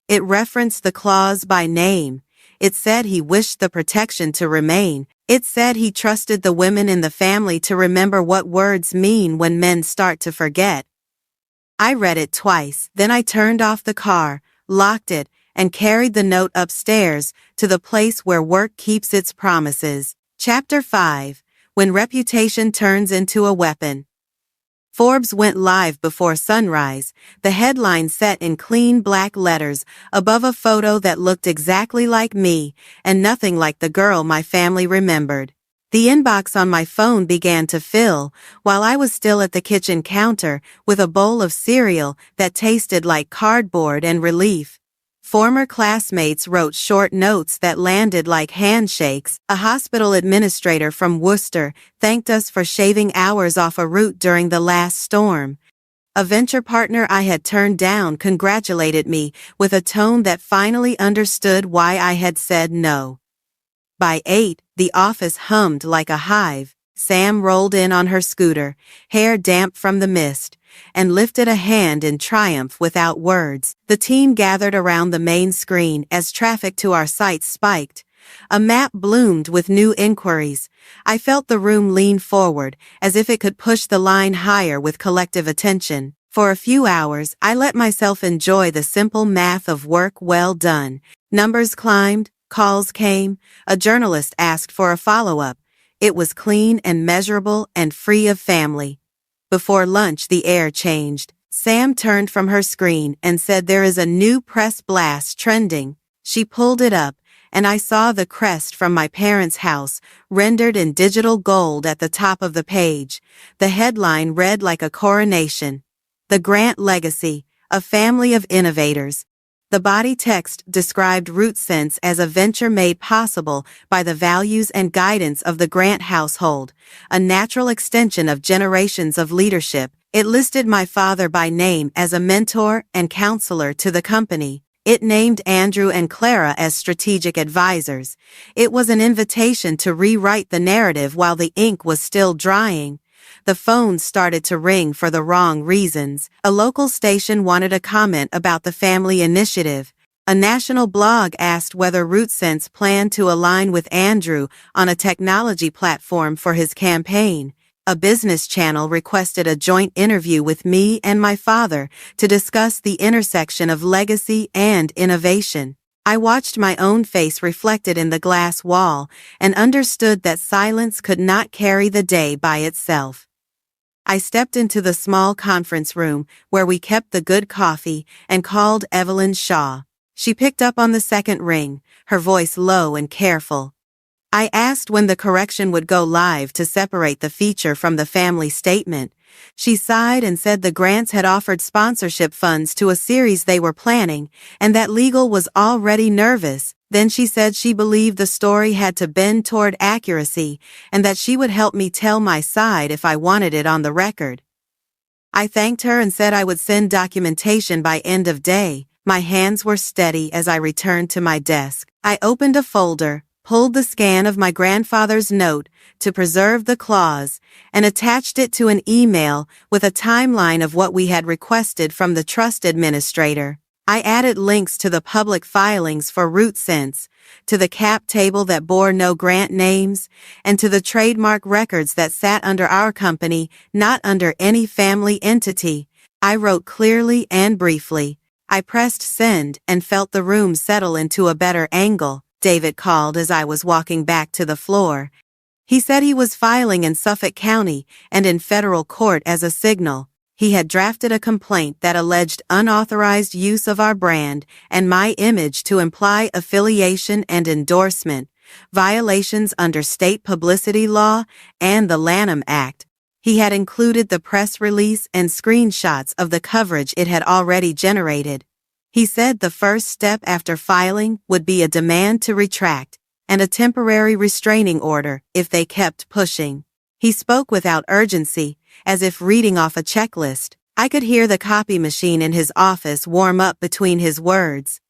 It referenced the clause by name. It said he wished the protection to remain. It said he trusted the women in the family to remember what words mean when men start to forget. I read it twice, then I turned off the car, locked it, and carried the note upstairs to the place where work keeps its promises. Chapter 5. When Reputation Turns into a Weapon. Forbes went live before sunrise, the headline set in clean black letters above a photo that looked exactly like me and nothing like the girl my family remembered. The inbox on my phone began to fill while I was still at the kitchen counter with a bowl of cereal that tasted like cardboard and relief. Former classmates wrote short notes that landed like handshakes. A hospital administrator from Worcester thanked us for shaving hours off a route during the last storm. A venture partner I had turned down congratulated me with a tone that finally understood why I had said no. By 8, the office hummed like a hive. Sam rolled in on her scooter, hair damp from the mist, and lifted a hand in triumph without words. The team gathered around the main screen as traffic to our site spiked. A map bloomed with new inquiries. I felt the room lean forward, as if it could push the line higher with collective attention. For a few hours, I let myself enjoy the simple math of work well done. Numbers climbed, calls came, a journalist asked for a follow-up. It was clean and measurable and free of family. Before lunch, the air changed. Sam turned from her screen and said there is a new press blast trending. She pulled it up, and I saw the crest from my parents' house, rendered in digital gold at the top of the page. The headline read like a coronation. The Grant Legacy, a family of innovators. The body text described RootSense as a venture made possible by the values and guidance of the Grant household, a natural extension of generations of leadership. It listed my father by name as a mentor and counselor to the company. It named Andrew and Clara as strategic advisors. It was an invitation to rewrite the narrative while the ink was still drying. The phone started to ring for the wrong reasons. A local station wanted a comment about the family initiative. A national blog asked whether RootSense planned to align with Andrew on a technology platform for his campaign. A business channel requested a joint interview with me and my father to discuss the intersection of legacy and innovation. I watched my own face reflected in the glass wall and understood that silence could not carry the day by itself. I stepped into the small conference room where we kept the good coffee and called Evelyn Shaw. She picked up on the second ring, her voice low and careful. I asked when the correction would go live to separate the feature from the family statement. She sighed and said the Grants had offered sponsorship funds to a series they were planning, and that legal was already nervous. Then she said she believed the story had to bend toward accuracy, and that she would help me tell my side if I wanted it on the record. I thanked her and said I would send documentation by end of day. My hands were steady as I returned to my desk. I opened a folder, pulled the scan of my grandfather's note to preserve the clause, and attached it to an email with a timeline of what we had requested from the trust administrator. I added links to the public filings for root sense, to the cap table that bore no grant names, and to the trademark records that sat under our company, not under any family entity. I wrote clearly and briefly. I pressed send and felt the room settle into a better angle. David called as I was walking back to the floor. He said he was filing in Suffolk County and in federal court as a signal. He had drafted a complaint that alleged unauthorized use of our brand and my image to imply affiliation and endorsement, violations under state publicity law and the Lanham Act. He had included the press release and screenshots of the coverage it had already generated. He said the first step after filing would be a demand to retract and a temporary restraining order if they kept pushing. He spoke without urgency, as if reading off a checklist. I could hear the copy machine in his office warm up between his words.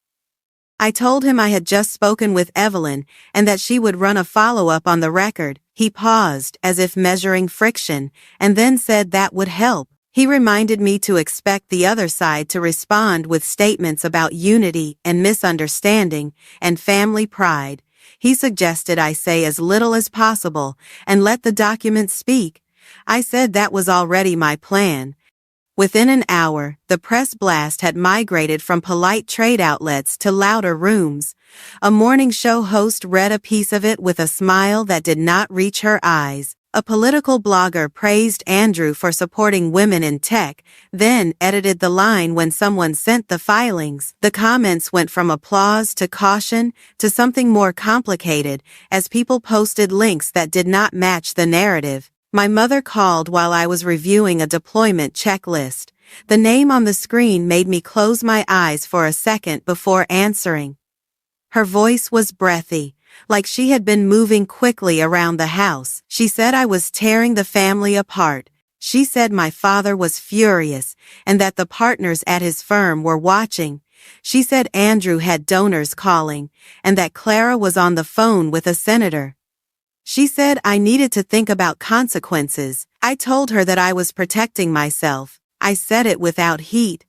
I told him I had just spoken with Evelyn and that she would run a follow-up on the record. He paused, as if measuring friction, and then said that would help. He reminded me to expect the other side to respond with statements about unity and misunderstanding and family pride. He suggested I say as little as possible and let the documents speak. I said that was already my plan. Within an hour, the press blast had migrated from polite trade outlets to louder rooms. A morning show host read a piece of it with a smile that did not reach her eyes. A political blogger praised Andrew for supporting women in tech, then edited the line when someone sent the filings. The comments went from applause to caution to something more complicated as people posted links that did not match the narrative. My mother called while I was reviewing a deployment checklist. The name on the screen made me close my eyes for a second before answering. Her voice was breathy, like she had been moving quickly around the house. She said I was tearing the family apart. She said my father was furious and that the partners at his firm were watching. She said Andrew had donors calling and that Clara was on the phone with a senator. She said I needed to think about consequences. I told her that I was protecting myself. I said it without heat.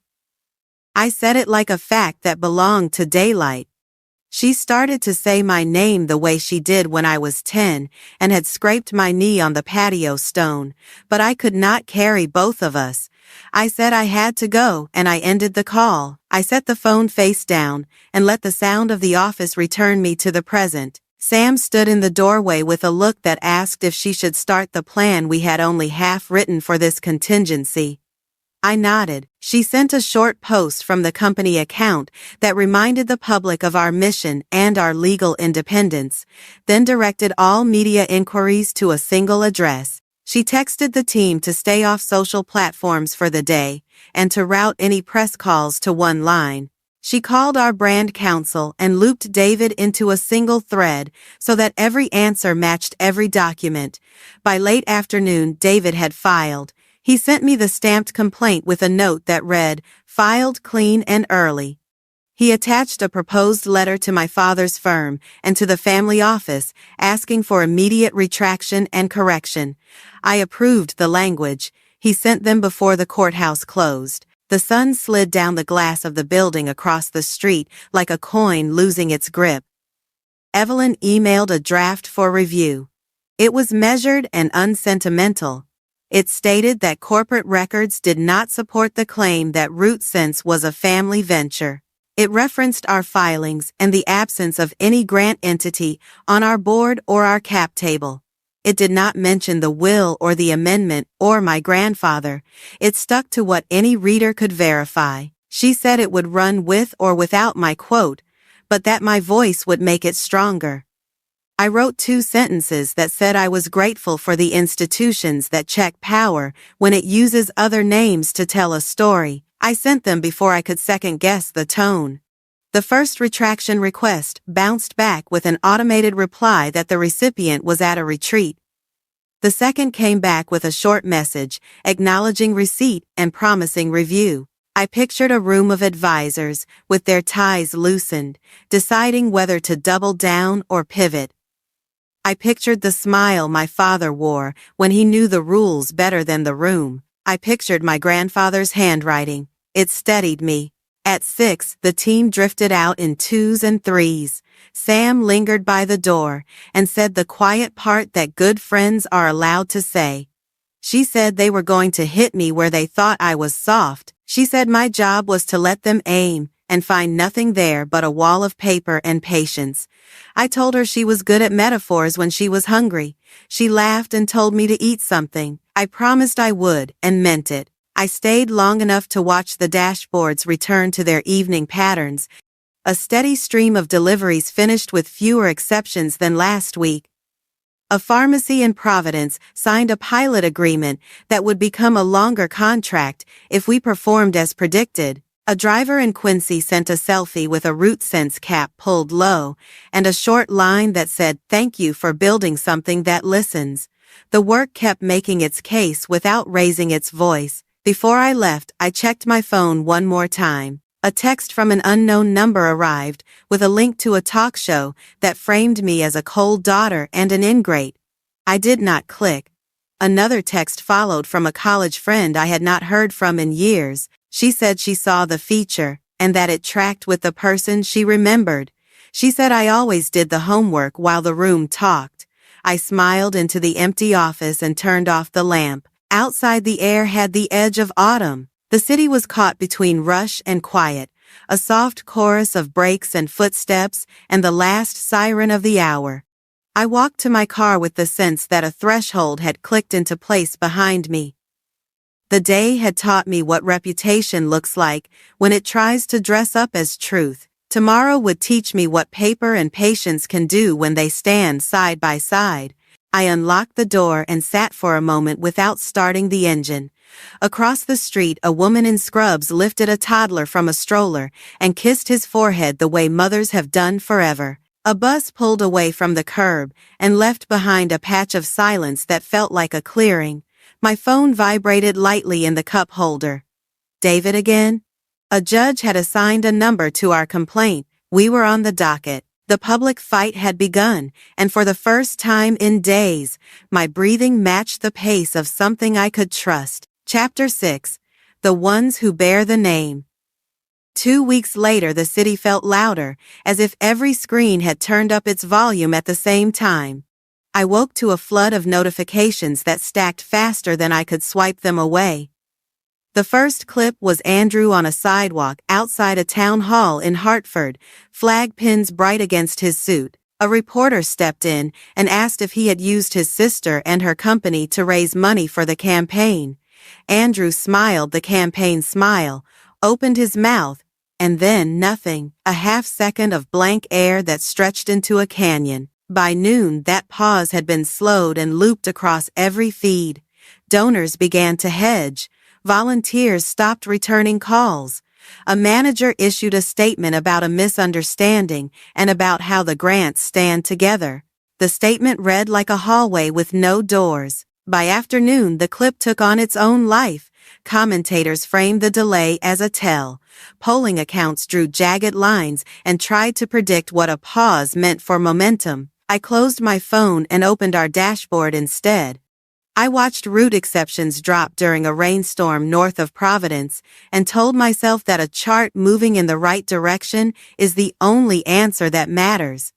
I said it like a fact that belonged to daylight. She started to say my name the way she did when I was 10 and had scraped my knee on the patio stone, but I could not carry both of us. I said I had to go and I ended the call. I set the phone face down and let the sound of the office return me to the present. Sam stood in the doorway with a look that asked if she should start the plan we had only half written for this contingency. I nodded. She sent a short post from the company account that reminded the public of our mission and our legal independence, then directed all media inquiries to a single address. She texted the team to stay off social platforms for the day and to route any press calls to one line. She called our brand counsel and looped David into a single thread so that every answer matched every document. By late afternoon, David had filed. He sent me the stamped complaint with a note that read, "Filed clean and early." He attached a proposed letter to my father's firm and to the family office, asking for immediate retraction and correction. I approved the language. He sent them before the courthouse closed. The sun slid down the glass of the building across the street like a coin losing its grip. Evelyn emailed a draft for review. It was measured and unsentimental. It stated that corporate records did not support the claim that RootSense was a family venture. It referenced our filings and the absence of any grant entity on our board or our cap table. It did not mention the will or the amendment or my grandfather. It stuck to what any reader could verify. She said it would run with or without my quote, but that my voice would make it stronger. I wrote 2 sentences that said I was grateful for the institutions that check power when it uses other names to tell a story. I sent them before I could second-guess the tone. The first retraction request bounced back with an automated reply that the recipient was at a retreat. The second came back with a short message, acknowledging receipt and promising review. I pictured a room of advisors, with their ties loosened, deciding whether to double down or pivot. I pictured the smile my father wore when he knew the rules better than the room. I pictured my grandfather's handwriting. It steadied me. At 6, the team drifted out in 2s and 3s. Sam lingered by the door and said the quiet part that good friends are allowed to say. She said they were going to hit me where they thought I was soft. She said my job was to let them aim and find nothing there but a wall of paper and patience. I told her she was good at metaphors when she was hungry. She laughed and told me to eat something. I promised I would and meant it. I stayed long enough to watch the dashboards return to their evening patterns. A steady stream of deliveries finished with fewer exceptions than last week. A pharmacy in Providence signed a pilot agreement that would become a longer contract if we performed as predicted. A driver in Quincy sent a selfie with a RootSense cap pulled low and a short line that said, "Thank you for building something that listens." The work kept making its case without raising its voice. Before I left, I checked my phone one more time. A text from an unknown number arrived with a link to a talk show that framed me as a cold daughter and an ingrate. I did not click. Another text followed from a college friend I had not heard from in years. She said she saw the feature and that it tracked with the person she remembered. She said I always did the homework while the room talked. I smiled into the empty office and turned off the lamp. Outside, the air had the edge of autumn. The city was caught between rush and quiet, a soft chorus of brakes and footsteps, and the last siren of the hour. I walked to my car with the sense that a threshold had clicked into place behind me. The day had taught me what reputation looks like when it tries to dress up as truth. Tomorrow would teach me what paper and patience can do when they stand side by side. I unlocked the door and sat for a moment without starting the engine. Across the street, a woman in scrubs lifted a toddler from a stroller and kissed his forehead the way mothers have done forever. A bus pulled away from the curb and left behind a patch of silence that felt like a clearing. My phone vibrated lightly in the cup holder. David again? A judge had assigned a number to our complaint. We were on the docket. The public fight had begun, and for the first time in days, my breathing matched the pace of something I could trust. Chapter 6. The Ones Who Bear the Name. 2 weeks later, the city felt louder, as if every screen had turned up its volume at the same time. I woke to a flood of notifications that stacked faster than I could swipe them away. The first clip was Andrew on a sidewalk outside a town hall in Hartford, flag pins bright against his suit. A reporter stepped in and asked if he had used his sister and her company to raise money for the campaign. Andrew smiled the campaign smile, opened his mouth, and then nothing, a half-second of blank air that stretched into a canyon. By noon, that pause had been slowed and looped across every feed. Donors began to hedge. Volunteers stopped returning calls. A manager issued a statement about a misunderstanding and about how the grants stand together. The statement read like a hallway with no doors. By afternoon, the clip took on its own life. Commentators framed the delay as a tell. Polling accounts drew jagged lines and tried to predict what a pause meant for momentum. I closed my phone and opened our dashboard instead. I watched route exceptions drop during a rainstorm north of Providence and told myself that a chart moving in the right direction is the only answer that matters.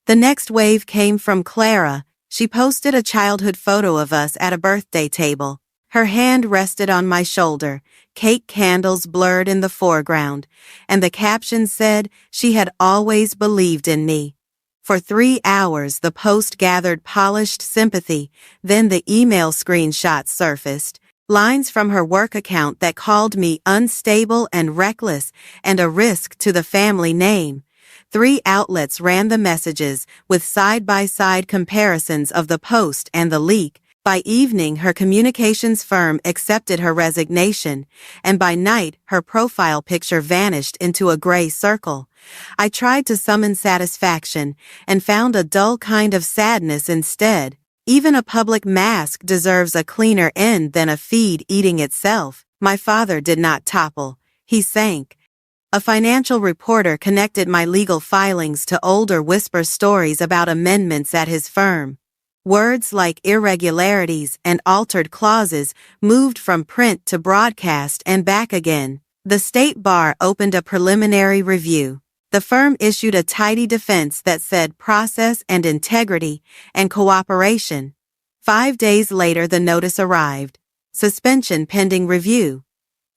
The next wave came from Clara, She posted a childhood photo of us at a birthday table. Her hand rested on my shoulder, cake candles blurred in the foreground, and the caption said, "She had always believed in me." For 3 hours the post gathered polished sympathy, then the email screenshot surfaced, lines from her work account that called me unstable and reckless and a risk to the family name. 3 outlets ran the messages with side-by-side comparisons of the post and the leak. By evening, her communications firm accepted her resignation, and by night, her profile picture vanished into a gray circle. I tried to summon satisfaction and found a dull kind of sadness instead. Even a public mask deserves a cleaner end than a feed eating itself. My father did not topple. He sank. A financial reporter connected my legal filings to older whisper stories about amendments at his firm. Words like irregularities and altered clauses moved from print to broadcast and back again. The state bar opened a preliminary review. The firm issued a tidy defense that said process and integrity and cooperation. 5 days later the notice arrived. Suspension pending review.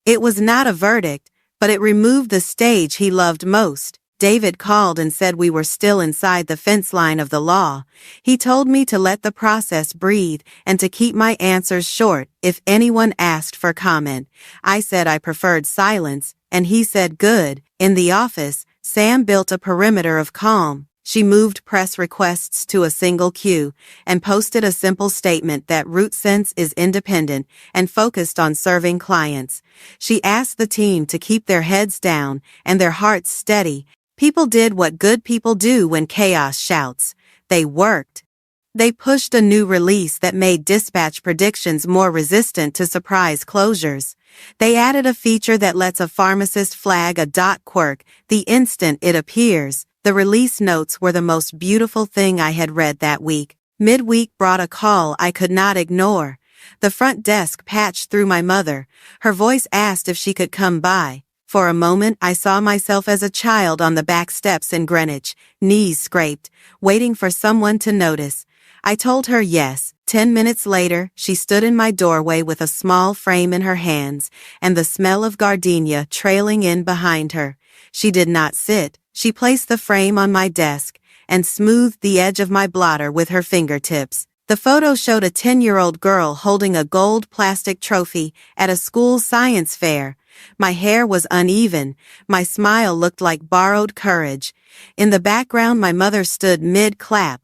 It was not a verdict, but it removed the stage he loved most. David called and said we were still inside the fence line of the law. He told me to let the process breathe and to keep my answers short if anyone asked for comment. I said I preferred silence, and he said good. In the office, Sam built a perimeter of calm. She moved press requests to a single queue and posted a simple statement that RootSense is independent and focused on serving clients. She asked the team to keep their heads down and their hearts steady. People did what good people do when chaos shouts. They worked. They pushed a new release that made dispatch predictions more resistant to surprise closures. They added a feature that lets a pharmacist flag a dot quirk the instant it appears. The release notes were the most beautiful thing I had read that week. Midweek brought a call I could not ignore. The front desk patched through my mother. Her voice asked if she could come by. For a moment I saw myself as a child on the back steps in Greenwich, knees scraped, waiting for someone to notice. I told her yes. 10 minutes later, she stood in my doorway with a small frame in her hands and the smell of gardenia trailing in behind her. She did not sit. She placed the frame on my desk and smoothed the edge of my blotter with her fingertips. The photo showed a 10-year-old girl holding a gold plastic trophy at a school science fair. My hair was uneven. My smile looked like borrowed courage. In the background, my mother stood mid-clap.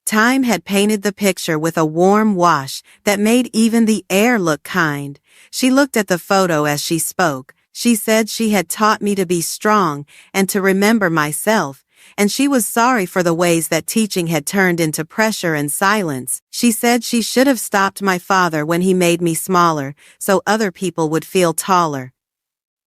Time had painted the picture with a warm wash that made even the air look kind. She looked at the photo as she spoke. She said she had taught me to be strong and to remember myself, and she was sorry for the ways that teaching had turned into pressure and silence. She said she should have stopped my father when he made me smaller so other people would feel taller.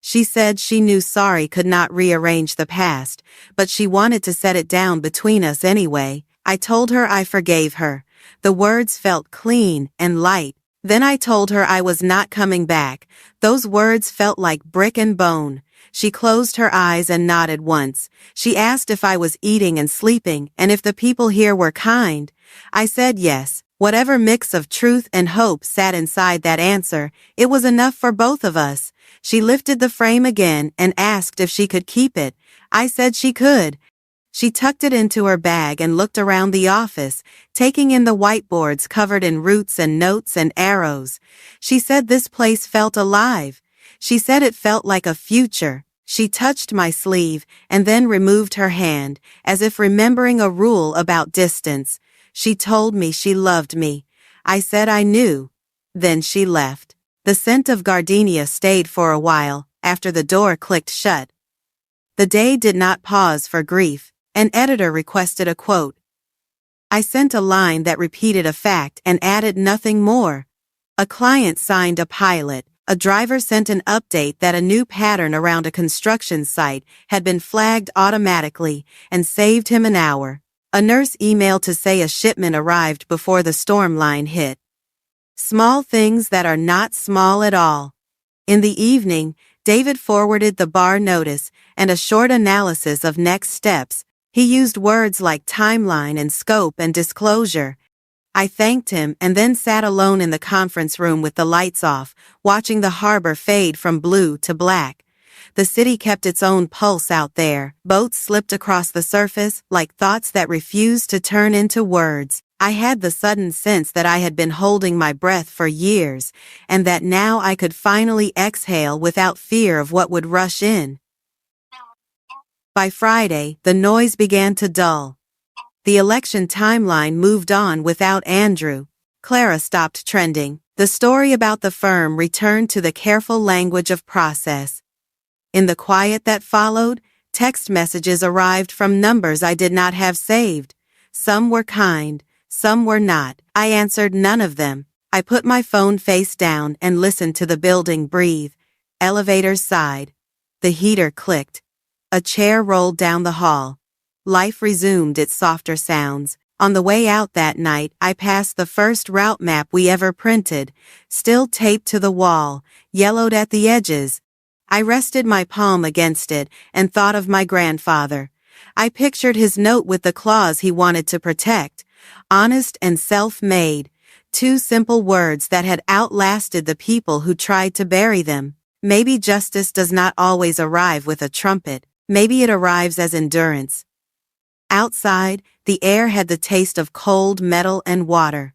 She said she knew sorry could not rearrange the past, but she wanted to set it down between us anyway. I told her I forgave her. The words felt clean and light. Then I told her I was not coming back. Those words felt like brick and bone. She closed her eyes and nodded once. She asked if I was eating and sleeping and if the people here were kind. I said yes. Whatever mix of truth and hope sat inside that answer, it was enough for both of us. She lifted the frame again and asked if she could keep it. I said she could. She tucked it into her bag and looked around the office, taking in the whiteboards covered in roots and notes and arrows. She said this place felt alive. She said it felt like a future. She touched my sleeve and then removed her hand, as if remembering a rule about distance. She told me she loved me. I said I knew. Then she left. The scent of gardenia stayed for a while, after the door clicked shut. The day did not pause for grief. An editor requested a quote. I sent a line that repeated a fact and added nothing more. A client signed a pilot. A driver sent an update that a new pattern around a construction site had been flagged automatically and saved him an hour. A nurse emailed to say a shipment arrived before the storm line hit. Small things that are not small at all. In the evening, David forwarded the bar notice and a short analysis of next steps. He used words like timeline and scope and disclosure. I thanked him and then sat alone in the conference room with the lights off, watching the harbor fade from blue to black. The city kept its own pulse out there. Boats slipped across the surface like thoughts that refused to turn into words. I had the sudden sense that I had been holding my breath for years, and that now I could finally exhale without fear of what would rush in. By Friday, the noise began to dull. The election timeline moved on without Andrew. Clara stopped trending. The story about the firm returned to the careful language of process. In the quiet that followed, text messages arrived from numbers I did not have saved. Some were kind, some were not. I answered none of them. I put my phone face down and listened to the building breathe. Elevators sighed. The heater clicked. A chair rolled down the hall. Life resumed its softer sounds. On the way out that night, I passed the first route map we ever printed, still taped to the wall, yellowed at the edges. I rested my palm against it and thought of my grandfather. I pictured his note with the clause he wanted to protect. Honest and self-made. 2 simple words that had outlasted the people who tried to bury them. Maybe justice does not always arrive with a trumpet. Maybe it arrives as endurance. Outside, the air had the taste of cold metal and water.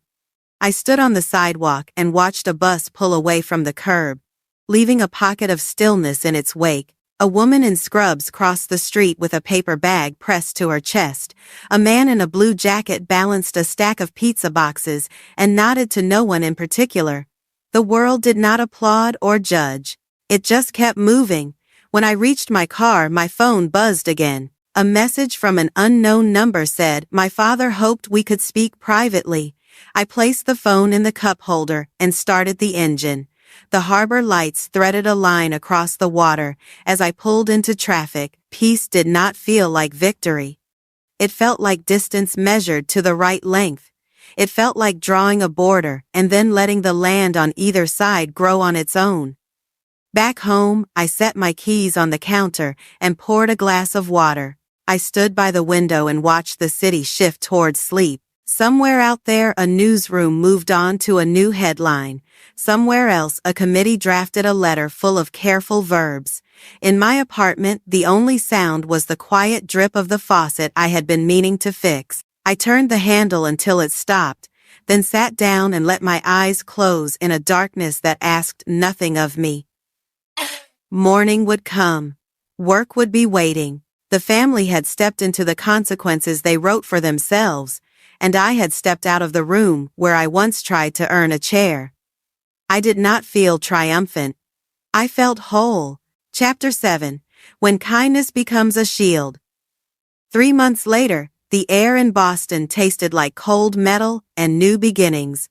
I stood on the sidewalk and watched a bus pull away from the curb, leaving a pocket of stillness in its wake. A woman in scrubs crossed the street with a paper bag pressed to her chest. A man in a blue jacket balanced a stack of pizza boxes and nodded to no one in particular. The world did not applaud or judge. It just kept moving. When I reached my car, my phone buzzed again. A message from an unknown number said, "My father hoped we could speak privately." I placed the phone in the cup holder and started the engine. The harbor lights threaded a line across the water as I pulled into traffic. Peace did not feel like victory. It felt like distance measured to the right length. It felt like drawing a border and then letting the land on either side grow on its own. Back home, I set my keys on the counter and poured a glass of water. I stood by the window and watched the city shift towards sleep. Somewhere out there, a newsroom moved on to a new headline. Somewhere else, a committee drafted a letter full of careful verbs. In my apartment, the only sound was the quiet drip of the faucet I had been meaning to fix. I turned the handle until it stopped, then sat down and let my eyes close in a darkness that asked nothing of me. Morning would come. Work would be waiting. The family had stepped into the consequences they wrote for themselves, and I had stepped out of the room where I once tried to earn a chair. I did not feel triumphant. I felt whole. Chapter 7. When Kindness Becomes a Shield. 3 months later, the air in Boston tasted like cold metal and new beginnings.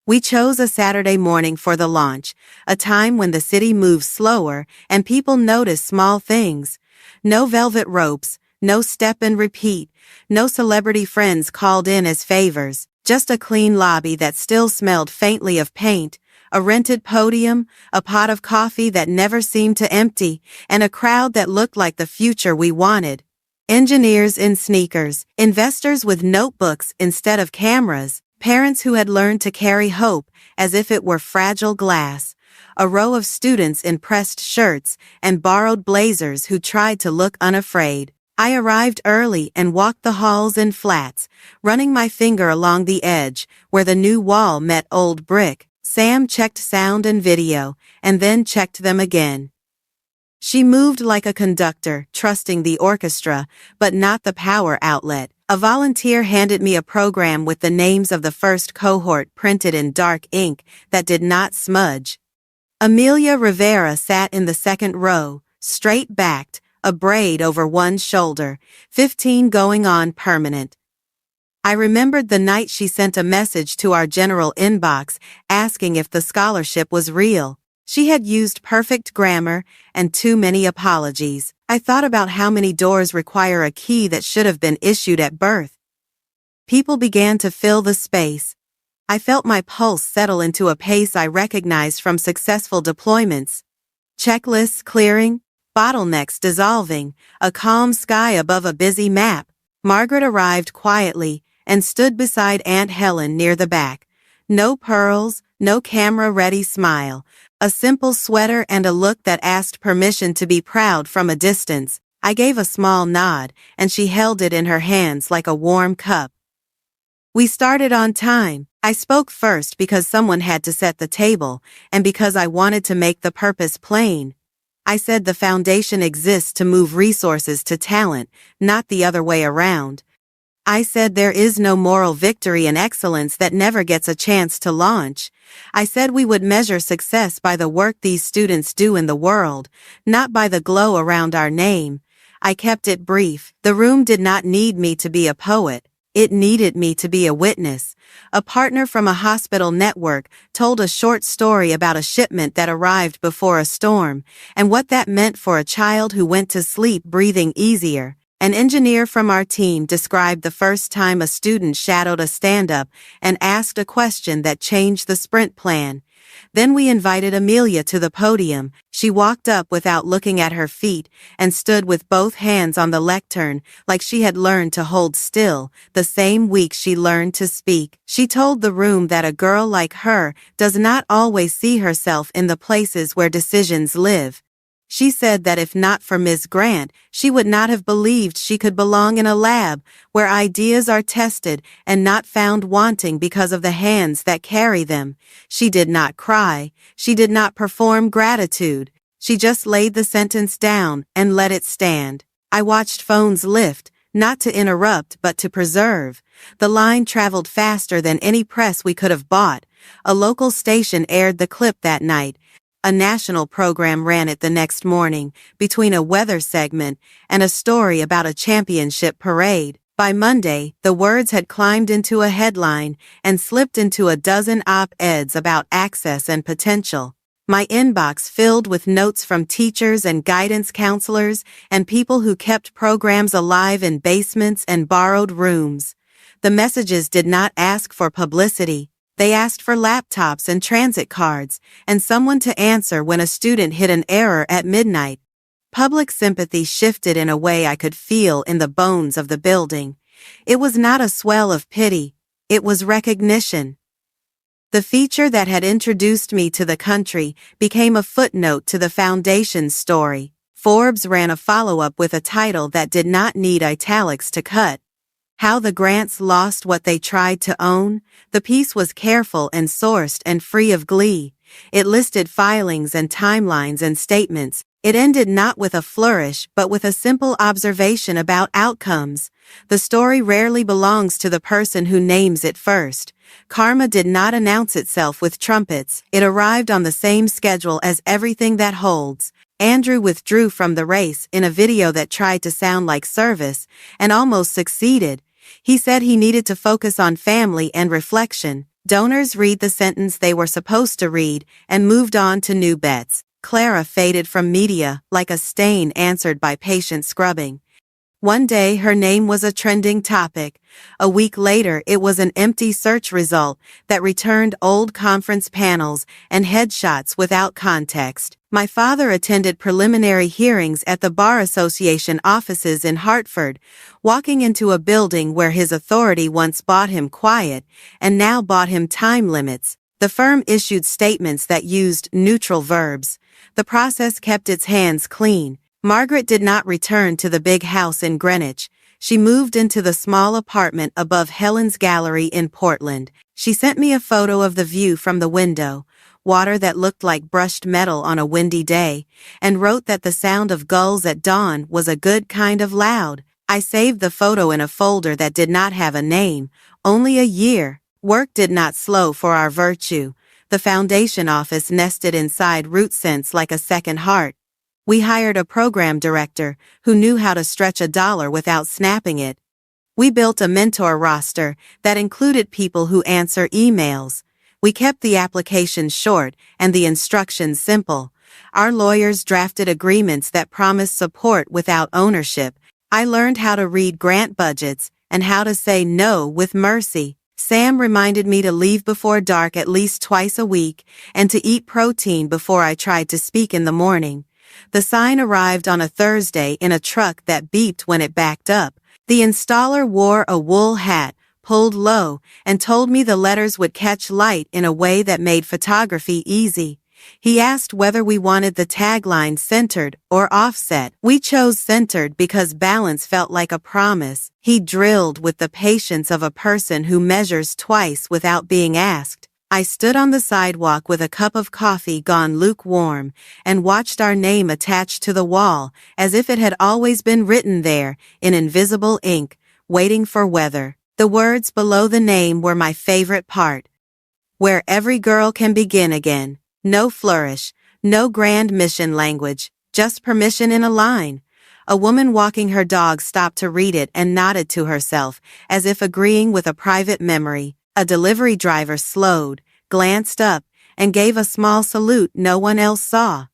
We chose a Saturday morning for the launch, a time when the city moves slower and people notice small things. No velvet ropes, no step and repeat, no celebrity friends called in as favors, just a clean lobby that still smelled faintly of paint, a rented podium, a pot of coffee that never seemed to empty, and a crowd that looked like the future we wanted. Engineers in sneakers, investors with notebooks instead of cameras, parents who had learned to carry hope as if it were fragile glass, a row of students in pressed shirts and borrowed blazers who tried to look unafraid. I arrived early and walked the halls in flats, running my finger along the edge where the new wall met old brick. Sam checked sound and video, and then checked them again. She moved like a conductor, trusting the orchestra, but not the power outlet. A volunteer handed me a program with the names of the first cohort printed in dark ink that did not smudge. Amelia Rivera sat in the second row, straight-backed, a braid over one shoulder, 15 going on permanent. I remembered the night she sent a message to our general inbox asking if the scholarship was real. She had used perfect grammar and too many apologies. I thought about how many doors require a key that should have been issued at birth. People began to fill the space. I felt my pulse settle into a pace I recognized from successful deployments. Checklists clearing, bottlenecks dissolving, a calm sky above a busy map. Margaret arrived quietly, and stood beside Aunt Helen near the back. No pearls, no camera-ready smile. A simple sweater and a look that asked permission to be proud from a distance. I gave a small nod, and she held it in her hands like a warm cup. We started on time. I spoke first because someone had to set the table, and because I wanted to make the purpose plain. I said the foundation exists to move resources to talent, not the other way around. I said there is no moral victory in excellence that never gets a chance to launch. I said we would measure success by the work these students do in the world, not by the glow around our name. I kept it brief. The room did not need me to be a poet. It needed me to be a witness. A partner from a hospital network told a short story about a shipment that arrived before a storm, and what that meant for a child who went to sleep breathing easier. An engineer from our team described the first time a student shadowed a stand-up and asked a question that changed the sprint plan. Then we invited Amelia to the podium. She walked up without looking at her feet and stood with both hands on the lectern like she had learned to hold still the same week she learned to speak. She told the room that a girl like her does not always see herself in the places where decisions live. She said that if not for Ms. Grant, she would not have believed she could belong in a lab where ideas are tested and not found wanting because of the hands that carry them. She did not cry. She did not perform gratitude. She just laid the sentence down and let it stand. I watched phones lift, not to interrupt but to preserve. The line traveled faster than any press we could have bought. A local station aired the clip that night. A national program ran it the next morning, between a weather segment and a story about a championship parade. By Monday, the words had climbed into a headline and slipped into a dozen op-eds about access and potential. My inbox filled with notes from teachers and guidance counselors and people who kept programs alive in basements and borrowed rooms. The messages did not ask for publicity. They asked for laptops and transit cards, and someone to answer when a student hit an error at midnight. Public sympathy shifted in a way I could feel in the bones of the building. It was not a swell of pity. It was recognition. The feature that had introduced me to the country became a footnote to the foundation's story. Forbes ran a follow-up with a title that did not need italics to cut. How the Grants lost what they tried to own. The piece was careful and sourced and free of glee. It listed filings and timelines and statements. It ended not with a flourish but with a simple observation about outcomes. The story rarely belongs to the person who names it first. Karma did not announce itself with trumpets. It arrived on the same schedule as everything that holds. Andrew withdrew from the race in a video that tried to sound like service and almost succeeded. He said he needed to focus on family and reflection. Donors read the sentence they were supposed to read and moved on to new bets. Clara faded from media like a stain answered by patient scrubbing. One day her name was a trending topic. A week later it was an empty search result that returned old conference panels and headshots without context. My father attended preliminary hearings at the Bar Association offices in Hartford, walking into a building where his authority once bought him quiet and now bought him time limits. The firm issued statements that used neutral verbs. The process kept its hands clean. Margaret did not return to the big house in Greenwich. She moved into the small apartment above Helen's Gallery in Portland. She sent me a photo of the view from the window, water that looked like brushed metal on a windy day, and wrote that the sound of gulls at dawn was a good kind of loud. I saved the photo in a folder that did not have a name, only a year. Work did not slow for our virtue. The foundation office nested inside RootSense like a second heart. We hired a program director who knew how to stretch $1 without snapping it. We built a mentor roster that included people who answer emails. We kept the applications short and the instructions simple. Our lawyers drafted agreements that promised support without ownership. I learned how to read grant budgets and how to say no with mercy. Sam reminded me to leave before dark at least twice a week and to eat protein before I tried to speak in the morning. The sign arrived on a Thursday in a truck that beeped when it backed up. The installer wore a wool hat, pulled low, and told me the letters would catch light in a way that made photography easy. He asked whether we wanted the tagline centered or offset. We chose centered because balance felt like a promise. He drilled with the patience of a person who measures twice without being asked. I stood on the sidewalk with a cup of coffee gone lukewarm and watched our name attached to the wall as if it had always been written there in invisible ink, waiting for weather. The words below the name were my favorite part. Where every girl can begin again. No flourish, no grand mission language, just permission in a line. A woman walking her dog stopped to read it and nodded to herself, as if agreeing with a private memory. A delivery driver slowed, glanced up, and gave a small salute no one else saw.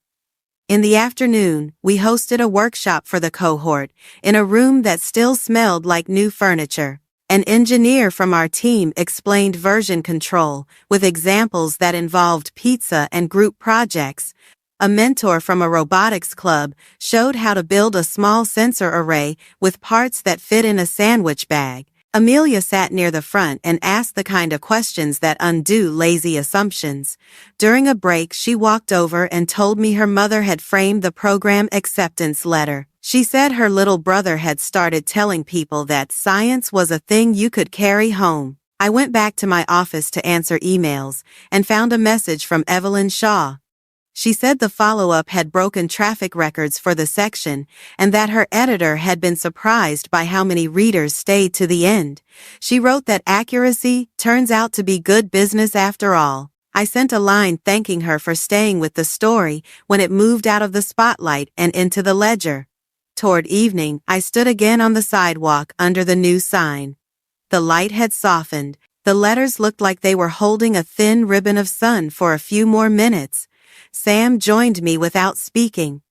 In the afternoon, we hosted a workshop for the cohort, in a room that still smelled like new furniture. An engineer from our team explained version control, with examples that involved pizza and group projects. A mentor from a robotics club showed how to build a small sensor array with parts that fit in a sandwich bag. Amelia sat near the front and asked the kind of questions that undo lazy assumptions. During a break, she walked over and told me her mother had framed the program acceptance letter. She said her little brother had started telling people that science was a thing you could carry home. I went back to my office to answer emails and found a message from Evelyn Shaw. She said the follow-up had broken traffic records for the section and that her editor had been surprised by how many readers stayed to the end. She wrote that accuracy turns out to be good business after all. I sent a line thanking her for staying with the story when it moved out of the spotlight and into the ledger. Toward evening, I stood again on the sidewalk under the new sign. The light had softened. The letters looked like they were holding a thin ribbon of sun for a few more minutes. Sam joined me without speaking.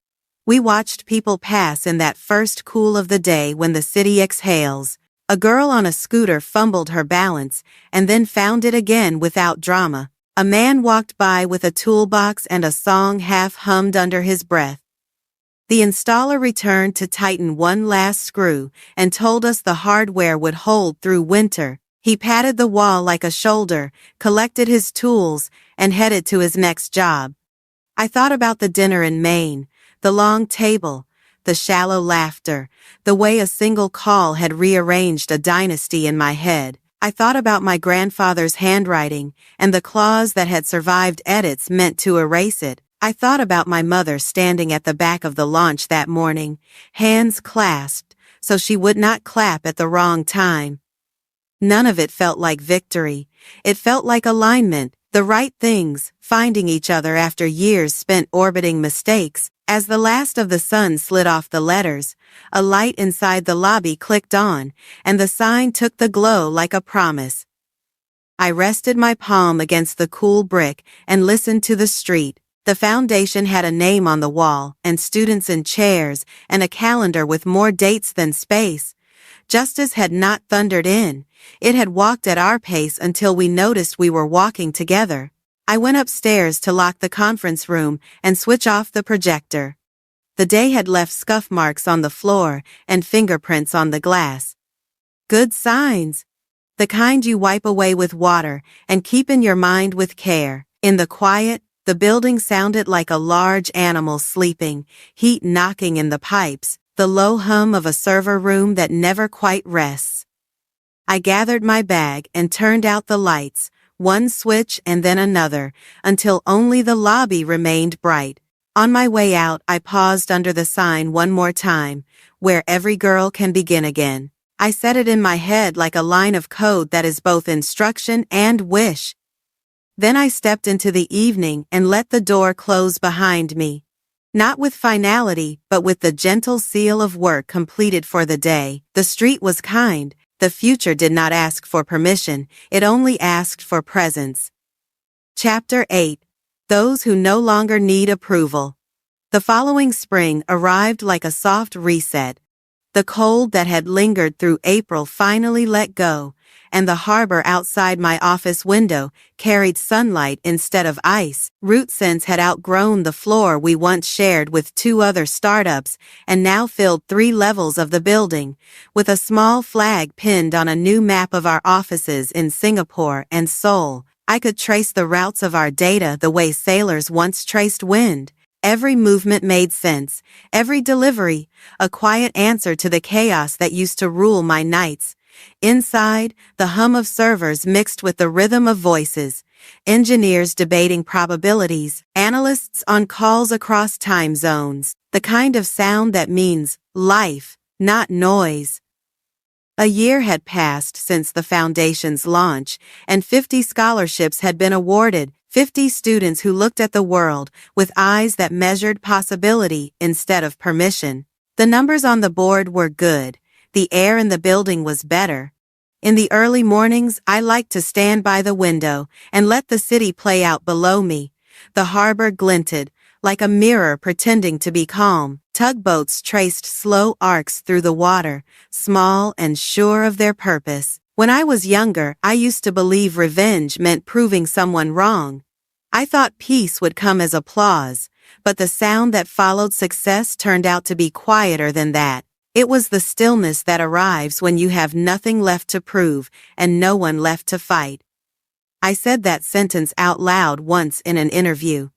We watched people pass in that first cool of the day when the city exhales. A girl on a scooter fumbled her balance and then found it again without drama. A man walked by with a toolbox and a song half hummed under his breath. The installer returned to tighten one last screw and told us the hardware would hold through winter. He patted the wall like a shoulder, collected his tools, and headed to his next job. I thought about the dinner in Maine, the long table, the shallow laughter, the way a single call had rearranged a dynasty in my head. I thought about my grandfather's handwriting and the claws that had survived edits meant to erase it. I thought about my mother standing at the back of the launch that morning, hands clasped, so she would not clap at the wrong time. None of it felt like victory. It felt like alignment. The right things, finding each other after years spent orbiting mistakes. As the last of the sun slid off the letters, a light inside the lobby clicked on, and the sign took the glow like a promise. I rested my palm against the cool brick and listened to the street. The foundation had a name on the wall, and students in chairs, and a calendar with more dates than space. Justice had not thundered in. It had walked at our pace until we noticed we were walking together. I went upstairs to lock the conference room and switch off the projector. The day had left scuff marks on the floor and fingerprints on the glass. Good signs. The kind you wipe away with water and keep in your mind with care. In the quiet, the building sounded like a large animal sleeping, heat knocking in the pipes, the low hum of a server room that never quite rests. I gathered my bag and turned out the lights, one switch and then another, until only the lobby remained bright. On my way out, I paused under the sign one more time, where every girl can begin again. I said it in my head like a line of code that is both instruction and wish. Then I stepped into the evening and let the door close behind me. Not with finality, but with the gentle seal of work completed for the day. The street was kind. The future did not ask for permission, it only asked for presence. Chapter 8. Those who no longer need approval. The following spring arrived like a soft reset. The cold that had lingered through April finally let go, and the harbor outside my office window carried sunlight instead of ice. RootSense had outgrown the floor we once shared with two other startups and now filled 3 levels of the building, with a small flag pinned on a new map of our offices in Singapore and Seoul. I could trace the routes of our data the way sailors once traced wind. Every movement made sense, every delivery, a quiet answer to the chaos that used to rule my nights. Inside, the hum of servers mixed with the rhythm of voices, engineers debating probabilities, analysts on calls across time zones, the kind of sound that means life, not noise. A year had passed since the foundation's launch, and 50 scholarships had been awarded, 50 students who looked at the world with eyes that measured possibility instead of permission. The numbers on the board were good. The air in the building was better. In the early mornings, I liked to stand by the window and let the city play out below me. The harbor glinted, like a mirror pretending to be calm. Tugboats traced slow arcs through the water, small and sure of their purpose. When I was younger, I used to believe revenge meant proving someone wrong. I thought peace would come as applause, but the sound that followed success turned out to be quieter than that. It was the stillness that arrives when you have nothing left to prove and no one left to fight. I said that sentence out loud once in an interview.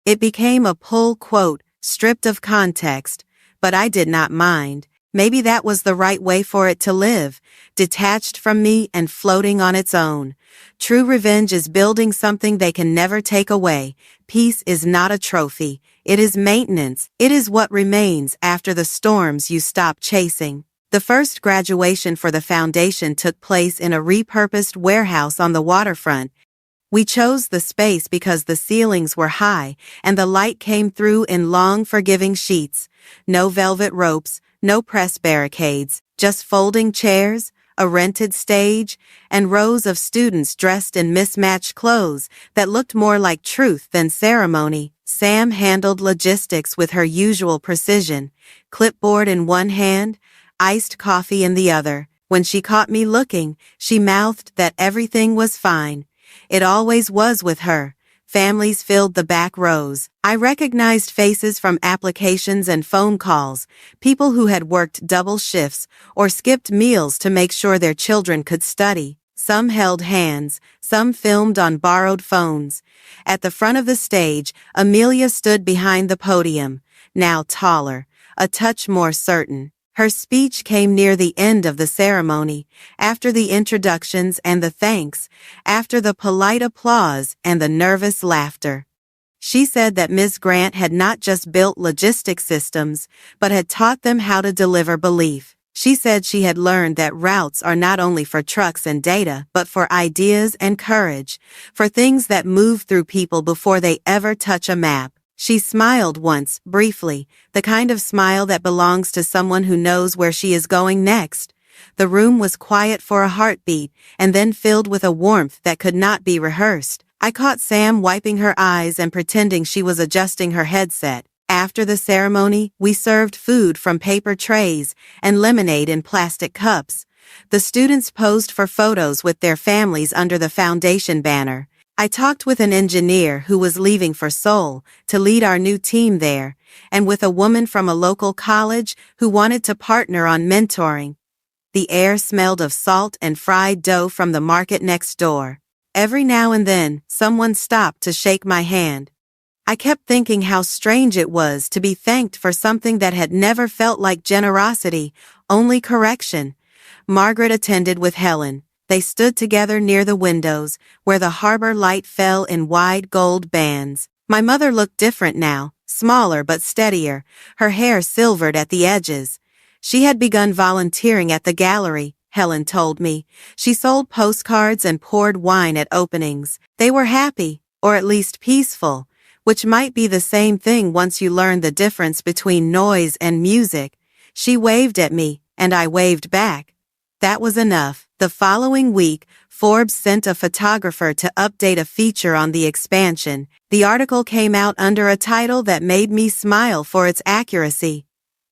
It became a pull quote, stripped of context, but I did not mind. Maybe that was the right way for it to live, detached from me and floating on its own. True revenge is building something they can never take away. Peace is not a trophy. It is maintenance. It is what remains after the storms you stop chasing. The first graduation for the foundation took place in a repurposed warehouse on the waterfront. We chose the space because the ceilings were high and the light came through in long, forgiving sheets. No velvet ropes, no press barricades, just folding chairs, a rented stage, and rows of students dressed in mismatched clothes that looked more like truth than ceremony. Sam handled logistics with her usual precision, clipboard in one hand, iced coffee in the other. When she caught me looking, she mouthed that everything was fine. It always was with her. Families filled the back rows. I recognized faces from applications and phone calls, people who had worked double shifts or skipped meals to make sure their children could study. Some held hands, some filmed on borrowed phones. At the front of the stage, Amelia stood behind the podium, now taller, a touch more certain. Her speech came near the end of the ceremony, after the introductions and the thanks, after the polite applause and the nervous laughter. She said that Ms. Grant had not just built logistic systems, but had taught them how to deliver belief. She said she had learned that routes are not only for trucks and data, but for ideas and courage, for things that move through people before they ever touch a map. She smiled once, briefly, the kind of smile that belongs to someone who knows where she is going next. The room was quiet for a heartbeat, and then filled with a warmth that could not be rehearsed. I caught Sam wiping her eyes and pretending she was adjusting her headset. After the ceremony, we served food from paper trays and lemonade in plastic cups. The students posed for photos with their families under the foundation banner. I talked with an engineer who was leaving for Seoul to lead our new team there, and with a woman from a local college who wanted to partner on mentoring. The air smelled of salt and fried dough from the market next door. Every now and then, someone stopped to shake my hand. I kept thinking how strange it was to be thanked for something that had never felt like generosity, only correction. Margaret attended with Helen. They stood together near the windows, where the harbor light fell in wide gold bands. My mother looked different now, smaller but steadier, her hair silvered at the edges. She had begun volunteering at the gallery, Helen told me. She sold postcards and poured wine at openings. They were happy, or at least peaceful, which might be the same thing once you learn the difference between noise and music. She waved at me, and I waved back. That was enough. The following week, Forbes sent a photographer to update a feature on the expansion. The article came out under a title that made me smile for its accuracy.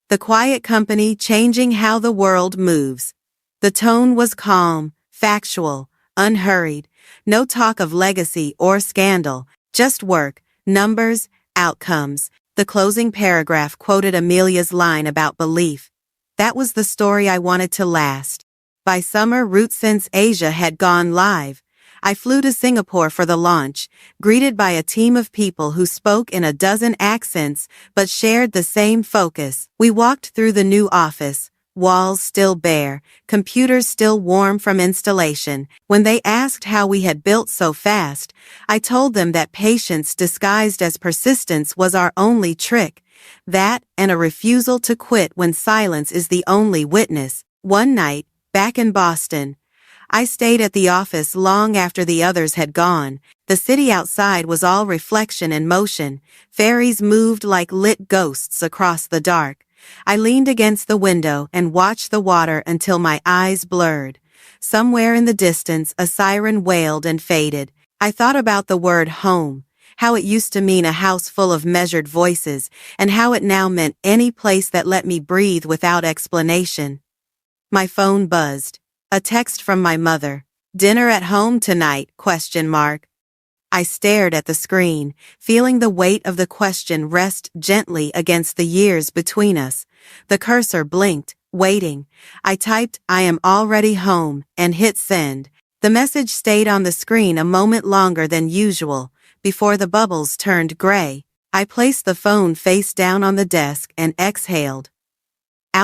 The Quiet Company Changing How the World Moves. The tone was calm, factual, unhurried, no talk of legacy or scandal, just work, numbers, outcomes. The closing paragraph quoted Amelia's line about belief. That was the story I wanted to last. By summer, RootSense Asia had gone live. I flew to Singapore for the launch, greeted by a team of people who spoke in a dozen accents but shared the same focus. We walked through the new office, walls still bare, computers still warm from installation. When they asked how we had built so fast, I told them that patience disguised as persistence was our only trick. That and a refusal to quit when silence is the only witness. One night, back in Boston, I stayed at the office long after the others had gone. The city outside was all reflection and motion. Ferries moved like lit ghosts across the dark. I leaned against the window and watched the water until my eyes blurred. Somewhere in the distance, a siren wailed and faded. I thought about the word home, how it used to mean a house full of measured voices, and how it now meant any place that let me breathe without explanation. My phone buzzed. A text from my mother. Dinner at home tonight? ? I stared at the screen, feeling the weight of the question rest gently against the years between us. The cursor blinked, waiting. I typed, "I am already home," and hit send. The message stayed on the screen a moment longer than usual, before the bubbles turned gray. I placed the phone face down on the desk and exhaled.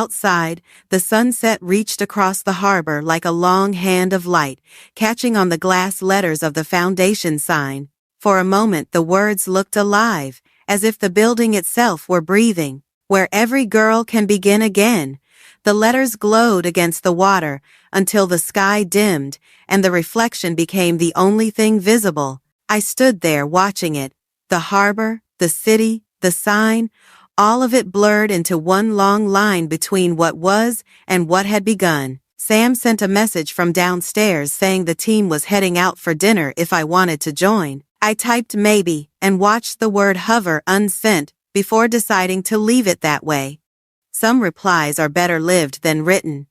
Outside, the sunset reached across the harbor like a long hand of light, catching on the glass letters of the foundation sign. For a moment the words looked alive, as if the building itself were breathing. Where every girl can begin again. The letters glowed against the water until the sky dimmed and the reflection became the only thing visible. I stood there watching it. The harbor, the city, the sign, all of it blurred into one long line between what was and what had begun. Sam sent a message from downstairs saying the team was heading out for dinner if I wanted to join. I typed maybe and watched the word hover unsent before deciding to leave it that way. Some replies are better lived than written.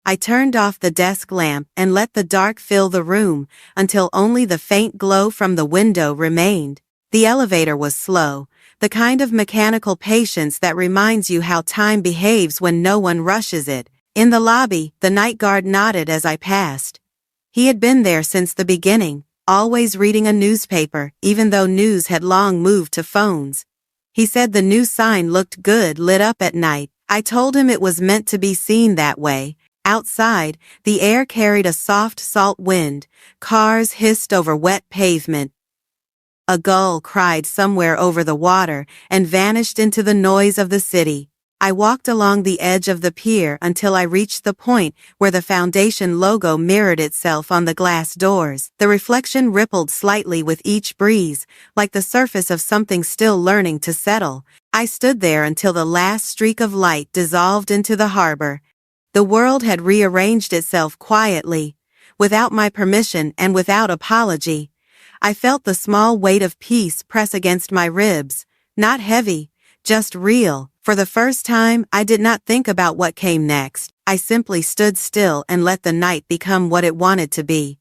I turned off the desk lamp and let the dark fill the room until only the faint glow from the window remained. The elevator was slow, the kind of mechanical patience that reminds you how time behaves when no one rushes it. In the lobby, the night guard nodded as I passed. He had been there since the beginning, always reading a newspaper, even though news had long moved to phones. He said the new sign looked good lit up at night. I told him it was meant to be seen that way. Outside, the air carried a soft salt wind. Cars hissed over wet pavement. A gull cried somewhere over the water and vanished into the noise of the city. I walked along the edge of the pier until I reached the point where the foundation logo mirrored itself on the glass doors. The reflection rippled slightly with each breeze, like the surface of something still learning to settle. I stood there until the last streak of light dissolved into the harbor. The world had rearranged itself quietly, without my permission and without apology. I felt the small weight of peace press against my ribs, not heavy, just real. For the first time, I did not think about what came next. I simply stood still and let the night become what it wanted to be.